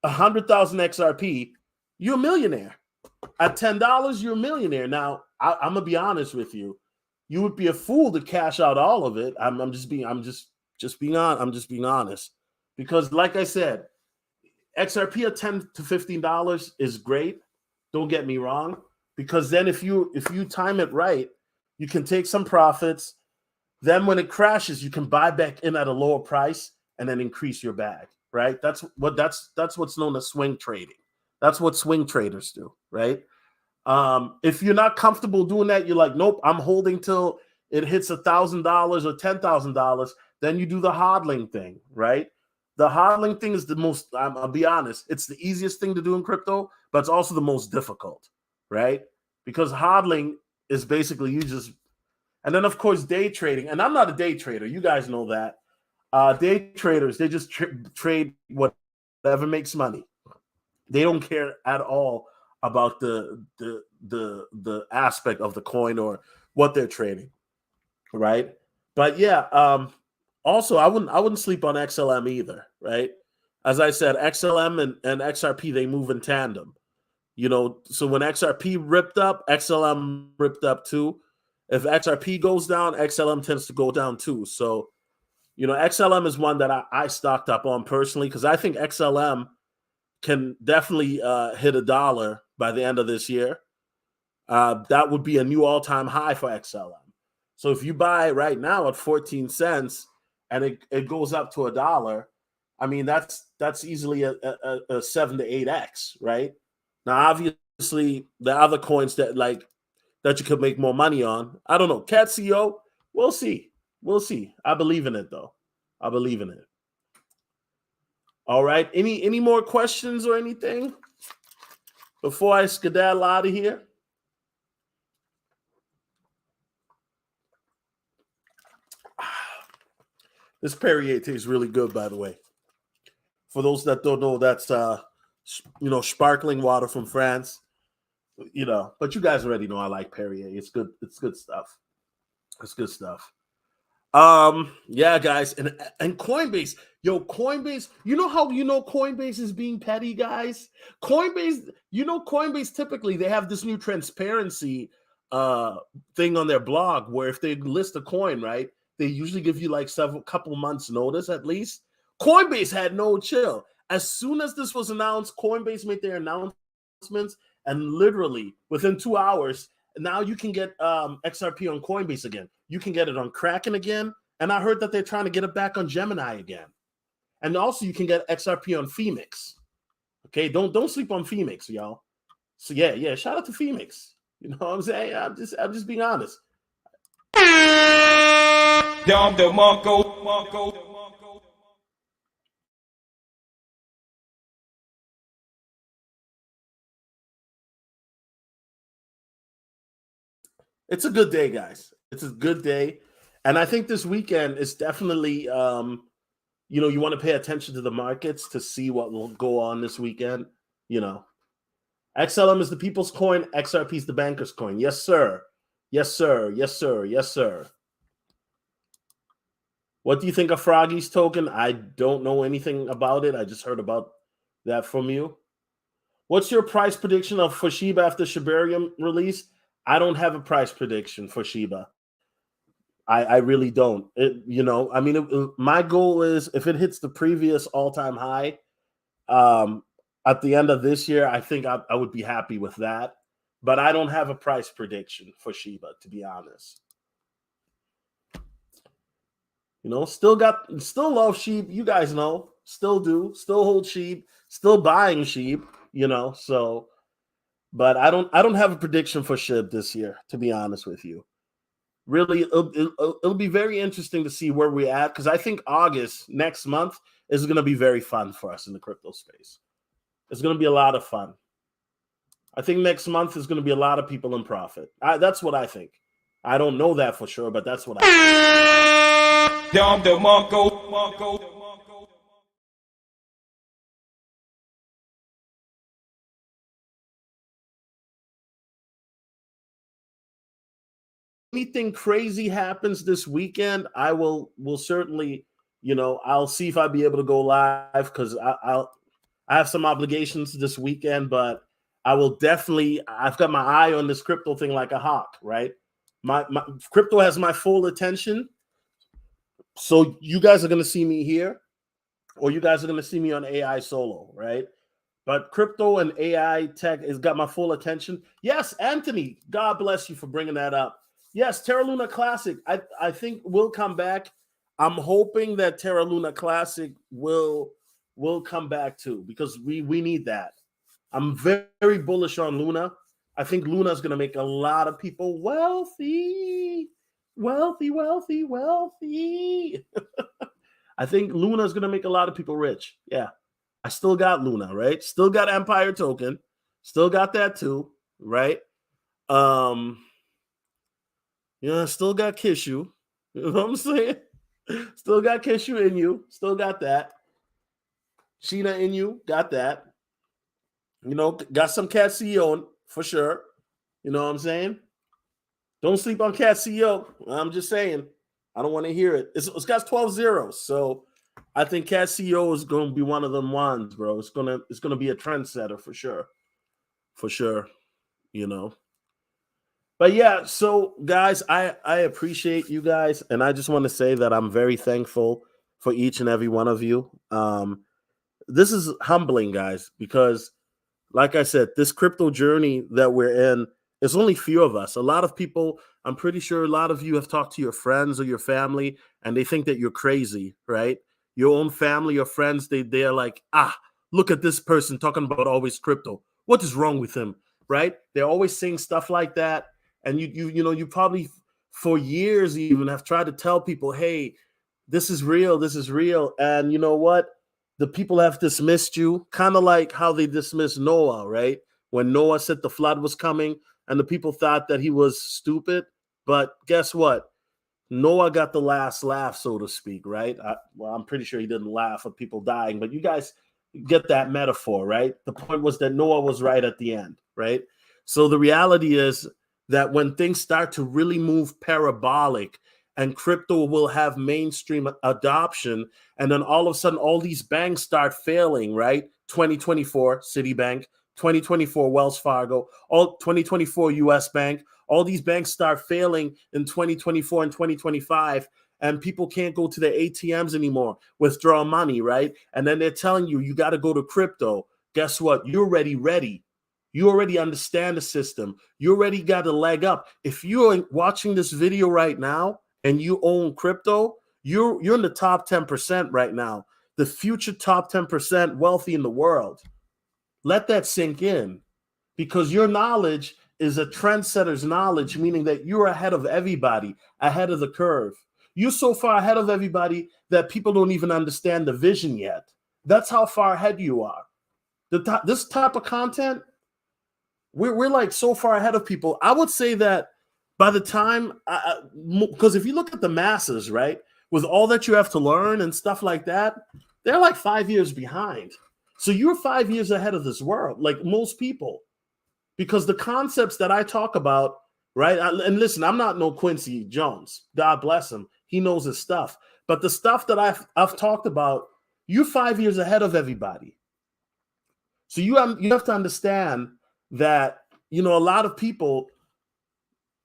100,000 XRP, you're a millionaire. At $10, you're a millionaire. Now, I'm gonna be honest with you. You would be a fool to cash out all of it. I'm just being honest. Because like I said, XRP at $10 to $15 is great. Don't get me wrong. Because then if you time it right, you can take some profits. Then when it crashes, you can buy back in at a lower price and then increase your bag, right? That's what's known as swing trading. That's what swing traders do, right? If you're not comfortable doing that, you're like, nope, I'm holding till it hits $1,000 or $10,000. Then you do the hodling thing, right? The hodling thing is the most, I'll be honest, it's the easiest thing to do in crypto, but it's also the most difficult, right? Because hodling is basically and then of course day trading, and I'm not a day trader, you guys know that. Day traders, they just trade whatever makes money. They don't care at all about the aspect of the coin or what they're trading, right? But yeah, also I wouldn't sleep on XLM either, right? As I said, XLM and XRP, they move in tandem. So when XRP ripped up, XLM ripped up too. If XRP goes down, XLM tends to go down too. So, XLM is one that I stocked up on personally because I think XLM can definitely hit $1 by the end of this year. That would be a new all-time high for XLM. So if you buy right now at 14 cents and it goes up to $1, I mean, that's easily a 7 to 8x, right? Now, obviously, the other coins that you could make more money on, I don't know. CatCO, we'll see. We'll see. I believe in it, though. I believe in it. All right. Any more questions or anything before I skedaddle out of here? This Perrier tastes really good, by the way. For those that don't know, that's sparkling water from France. But you guys already know I like Perrier. It's good. It's good stuff. It's good stuff. Yeah, guys, and Coinbase, Coinbase, how Coinbase is being petty, guys? Coinbase typically they have this new transparency thing on their blog where if they list a coin, right, they usually give you like couple months notice at least. Coinbase had no chill. As soon as this was announced, Coinbase made their announcements, and literally within 2 hours, now you can get XRP on Coinbase again. You can get it on Kraken again. And I heard that they're trying to get it back on Gemini again. And also you can get XRP on Phoenix. Okay, don't sleep on Phoenix, y'all. So yeah, shout out to Phoenix. You know what I'm saying? I'm just being honest. It's a good day, guys. It's a good day. And I think this weekend is definitely, you want to pay attention to the markets to see what will go on this weekend. XLM is the people's coin. XRP is the banker's coin. Yes, sir. Yes, sir. Yes, sir. Yes, sir. What do you think of Froggy's token? I don't know anything about it. I just heard about that from you. What's your price prediction for Shiba after Shibarium release? I don't have a price prediction for Shiba. I really don't. My goal is if it hits the previous all-time high at the end of this year, I think I would be happy with that. But I don't have a price prediction for Shiba, to be honest. Still love sheep. You guys know, still do, still hold sheep, still buying sheep. So. But I don't have a prediction for SHIB this year, to be honest with you. Really, it'll be very interesting to see where we're at because I think August next month is going to be very fun for us in the crypto space. It's going to be a lot of fun. I think next month is going to be a lot of people in profit. That's what I think. I don't know that for sure, but that's what I think. anything crazy happens this weekend, I will certainly, I'll see if I'll be able to go live because I have some obligations this weekend, but I will definitely. I've got my eye on this crypto thing like a hawk, right? My crypto has my full attention. So you guys are going to see me here, or you guys are going to see me on AI solo, right? But crypto and AI tech has got my full attention. Yes, Anthony, God bless you for bringing that up. Yes, Terra Luna Classic, I think will come back. I'm hoping that Terra Luna Classic will come back too, because we need that. I'm very, very bullish on Luna. I think Luna is going to make a lot of people wealthy. I think Luna is going to make a lot of people rich. Yeah. I still got Luna, right? Still got Empire Token. Still got that too, right? Still got Kishu. You know what I'm saying? Still got Kishu in you. Still got that. Sheena in you. Got that. Got some Cat CEO for sure. You know what I'm saying? Don't sleep on Cat CEO. I'm just saying. I don't want to hear it. It's got 12 zeros. So I think Cat CEO is going to be one of them ones, bro. It's gonna be a trendsetter for sure. For sure. But yeah, so guys, I appreciate you guys, and I just want to say that I'm very thankful for each and every one of you. This is humbling, guys, because like I said, this crypto journey that we're in, there's only few of us. A lot of people, I'm pretty sure a lot of you have talked to your friends or your family, and they think that you're crazy, right? Your own family or friends, they're like, look at this person talking about always crypto. What is wrong with him, right? They're always saying stuff like that. And you probably for years even have tried to tell people, hey, this is real. And you know what? The people have dismissed you, kind of like how they dismissed Noah, right? When Noah said the flood was coming and the people thought that he was stupid. But guess what? Noah got the last laugh, so to speak, right? I'm pretty sure he didn't laugh at people dying, but you guys get that metaphor, right? The point was that Noah was right at the end, right? So the reality is that when things start to really move parabolic and crypto will have mainstream adoption, and then all of a sudden all these banks start failing, right? 2024 Citibank, 2024 Wells Fargo, all 2024 US Bank, all these banks start failing in 2024 and 2025, and people can't go to their ATMs anymore, withdraw money, right? And then they're telling you, you got to go to crypto. Guess what? You're already ready. You already understand the system. You already got a leg up. If you're watching this video right now and you own crypto, you're in the top 10% right now. The future top 10% wealthy in the world. Let that sink in, because your knowledge is a trendsetter's knowledge, meaning that you're ahead of everybody, ahead of the curve. You're so far ahead of everybody that people don't even understand the vision yet. That's how far ahead you are. This type of content, we're like so far ahead of people. I would say that by the time, because if you look at the masses, right, with all that you have to learn and stuff like that, they're like 5 years behind. So you're 5 years ahead of this world, like most people, because the concepts that I talk about, right? And listen, I'm not no Quincy Jones. God bless him. He knows his stuff. But the stuff that I've talked about, you're 5 years ahead of everybody. So you have to understand that, a lot of people,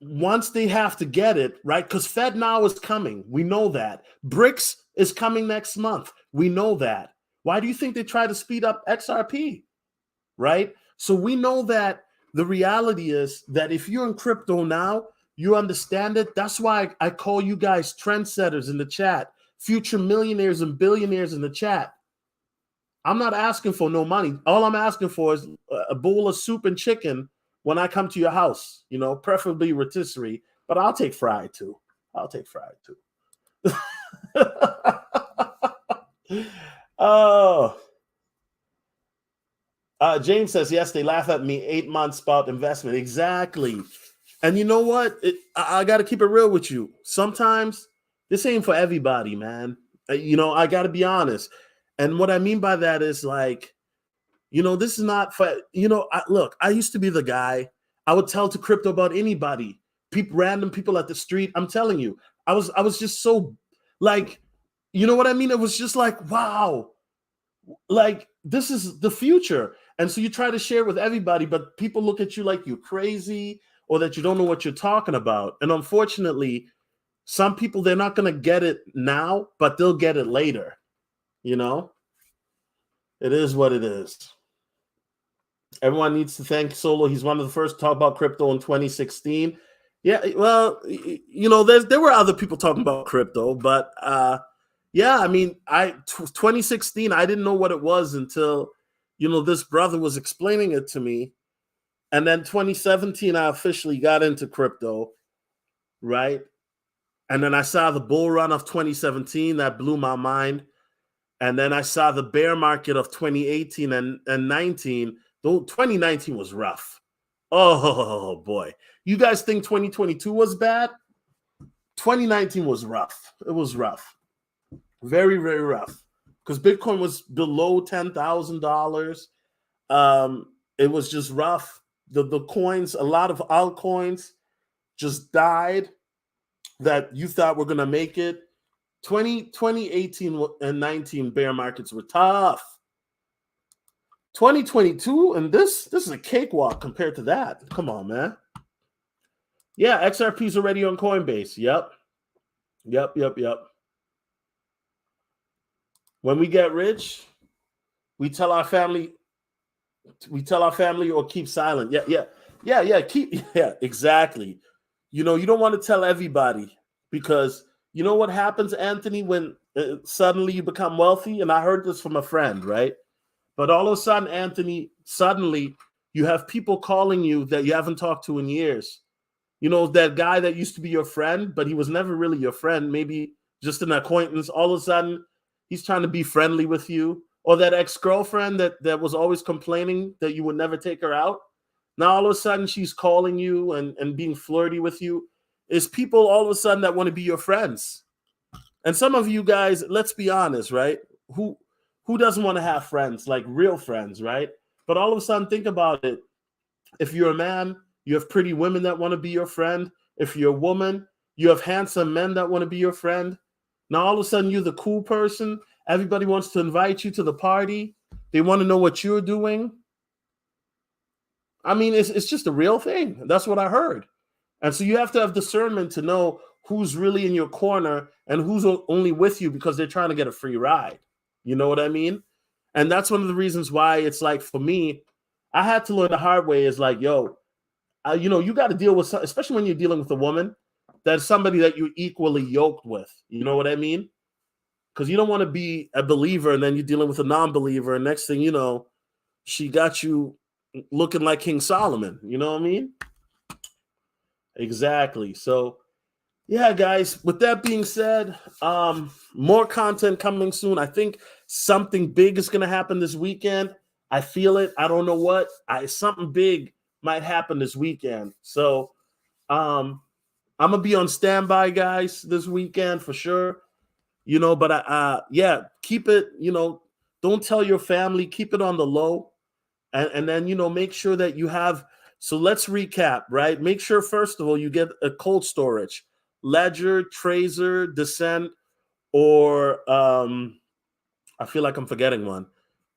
once they have to get it, right? Because Fed now is coming. We know that. BRICS is coming next month. We know that. Why do you think they try to speed up XRP, right? So we know that the reality is that if you're in crypto now, you understand it. That's why I call you guys trendsetters in the chat, future millionaires and billionaires in the chat. I'm not asking for no money. All I'm asking for is a bowl of soup and chicken when I come to your house, preferably rotisserie, but I'll take fried too. Oh, James says, yes, they laugh at me 8 months about investment. Exactly. And you know what? I got to keep it real with you. Sometimes this ain't for everybody, man. I got to be honest. And what I mean by that is like, this is not for, look, I used to be the guy, I would tell to crypto about anybody. random people at the street. I'm telling you, I was just so like, you know what I mean? It was just like, wow, like this is the future. And so you try to share with everybody, but people look at you like you're crazy or that you don't know what you're talking about. And unfortunately, some people, they're not going to get it now, but they'll get it later. You know, it is what it is. Everyone needs to thank Solo. He's one of the first to talk about crypto in 2016. Yeah, well, you know, there were other people talking about crypto, but yeah, I mean, 2016, I didn't know what it was until, you know, this brother was explaining it to me. And then 2017, I officially got into crypto, right? And then I saw the bull run of 2017 that blew my mind. And then I saw the bear market of 2018 and 19. Though 2019 was rough. Oh boy. You guys think 2022 was bad? 2019 was rough. It was rough. Very, very rough. Because Bitcoin was below $10,000. It was just rough. The coins, a lot of altcoins just died that you thought were going to make it. 2018 and 19 bear markets were tough. 2022 and this is a cakewalk compared to that. Come on, man. Yeah, XRP's already on Coinbase. Yep. When we get rich, we tell our family or keep silent. Yeah, exactly. You know, you don't want to tell everybody because you know what happens, Anthony, when suddenly you become wealthy? And I heard this from a friend, right? But all of a sudden, Anthony, suddenly you have people calling you that you haven't talked to in years. You know, that guy that used to be your friend, but he was never really your friend, maybe just an acquaintance. All of a sudden, he's trying to be friendly with you. Or that ex-girlfriend that was always complaining that you would never take her out. Now, all of a sudden, she's calling you and being flirty with you. It's people all of a sudden that want to be your friends. And some of you guys, let's be honest, right? Who doesn't want to have friends, like real friends, right? But all of a sudden, think about it. If you're a man, you have pretty women that want to be your friend. If you're a woman, you have handsome men that want to be your friend. Now, all of a sudden, you're the cool person. Everybody wants to invite you to the party. They want to know what you're doing. I mean, it's just a real thing. That's what I heard. And so you have to have discernment to know who's really in your corner and who's only with you because they're trying to get a free ride. You know what I mean? And that's one of the reasons why it's like, for me, I had to learn the hard way is like, yo, you know, you got to deal with, especially when you're dealing with a woman, that's somebody that you're equally yoked with. You know what I mean? Because you don't want to be a believer and then you're dealing with a non-believer. And next thing you know, she got you looking like King Solomon. You know what I mean? Exactly. So, yeah, guys, with that being said, more content coming soon. I think something big is going to happen this weekend. I feel it. I don't know what. Something big might happen this weekend. So I'm going to be on standby, guys, this weekend for sure. You know, but yeah, keep it, you know, don't tell your family, keep it on the low. And then, you know, make sure that you have, so let's recap, right? Make sure, first of all, you get a cold storage, Ledger, Tracer, Descent, or I feel like I'm forgetting one,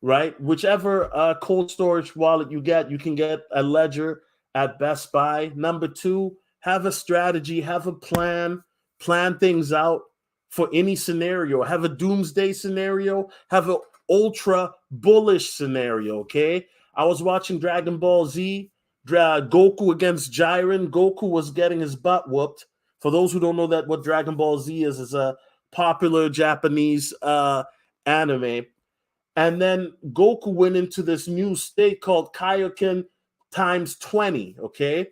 right? Whichever cold storage wallet you can get a Ledger at Best Buy. Number two, have a strategy, have a plan things out for any scenario. Have a doomsday scenario, have an ultra bullish scenario, okay? I was watching Dragon Ball Z, Goku against Jiren. Goku was getting his butt whooped. For those who don't know that what Dragon Ball Z is a popular Japanese anime. And then Goku went into this new state called Kaioken times 20, okay?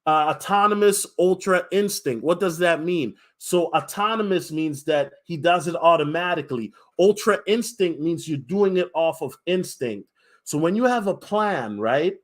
Autonomous Ultra Instinct. What does that mean? So autonomous means that he does it automatically. Ultra Instinct means you're doing it off of instinct. So when you have a plan, right?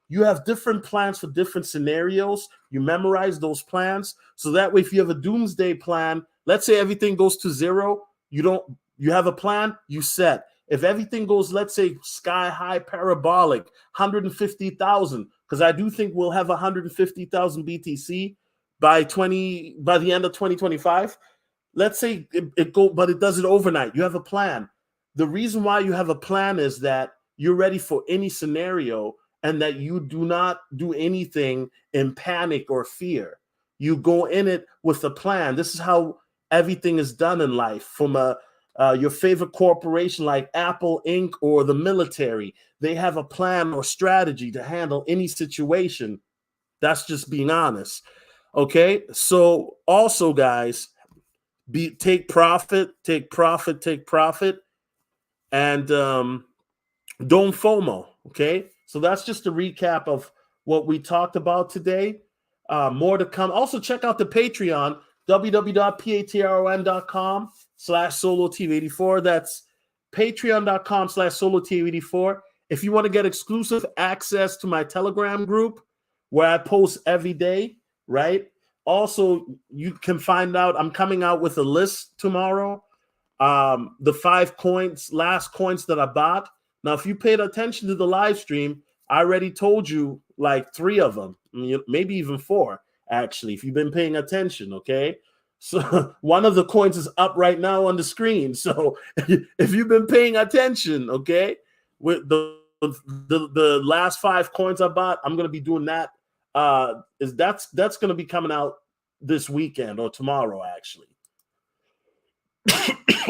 You have different plans for different scenarios. You memorize those plans. So that way, if you have a doomsday plan, let's say everything goes to zero, you have a plan, you set. If everything goes, let's say, sky high parabolic, 150,000, because I do think we'll have 150,000 BTC, by the end of 2025. Let's say but it does it overnight. You have a plan. The reason why you have a plan is that you're ready for any scenario, and that you do not do anything in panic or fear. You go in it with a plan. This is how everything is done in life, from your favorite corporation like Apple Inc. or the military. They have a plan or strategy to handle any situation. That's just being honest. Okay, so also, guys, take profit, and don't FOMO. Okay, so that's just a recap of what we talked about today. More to come. Also, check out the Patreon, www.patreon.com/SoloTV84. That's patreon.com/SoloTV84. If you want to get exclusive access to my Telegram group, where I post every day, right? Also, you can find out I'm coming out with a list tomorrow. The 5 last coins that I bought. Now, if you paid attention to the live stream, I already told you like 3 of them, maybe even 4, actually, if you've been paying attention, okay? So one of the coins is up right now on the screen. So if you've been paying attention, okay, with the last 5 coins I bought, I'm going to be doing that. That's going to be coming out this weekend or tomorrow, actually.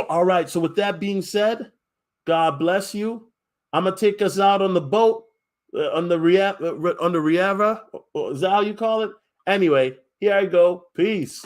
All right. So with that being said, God bless you. I'm gonna take us out on the boat, on the Riera. Is that how you call it? Anyway, here I go. Peace.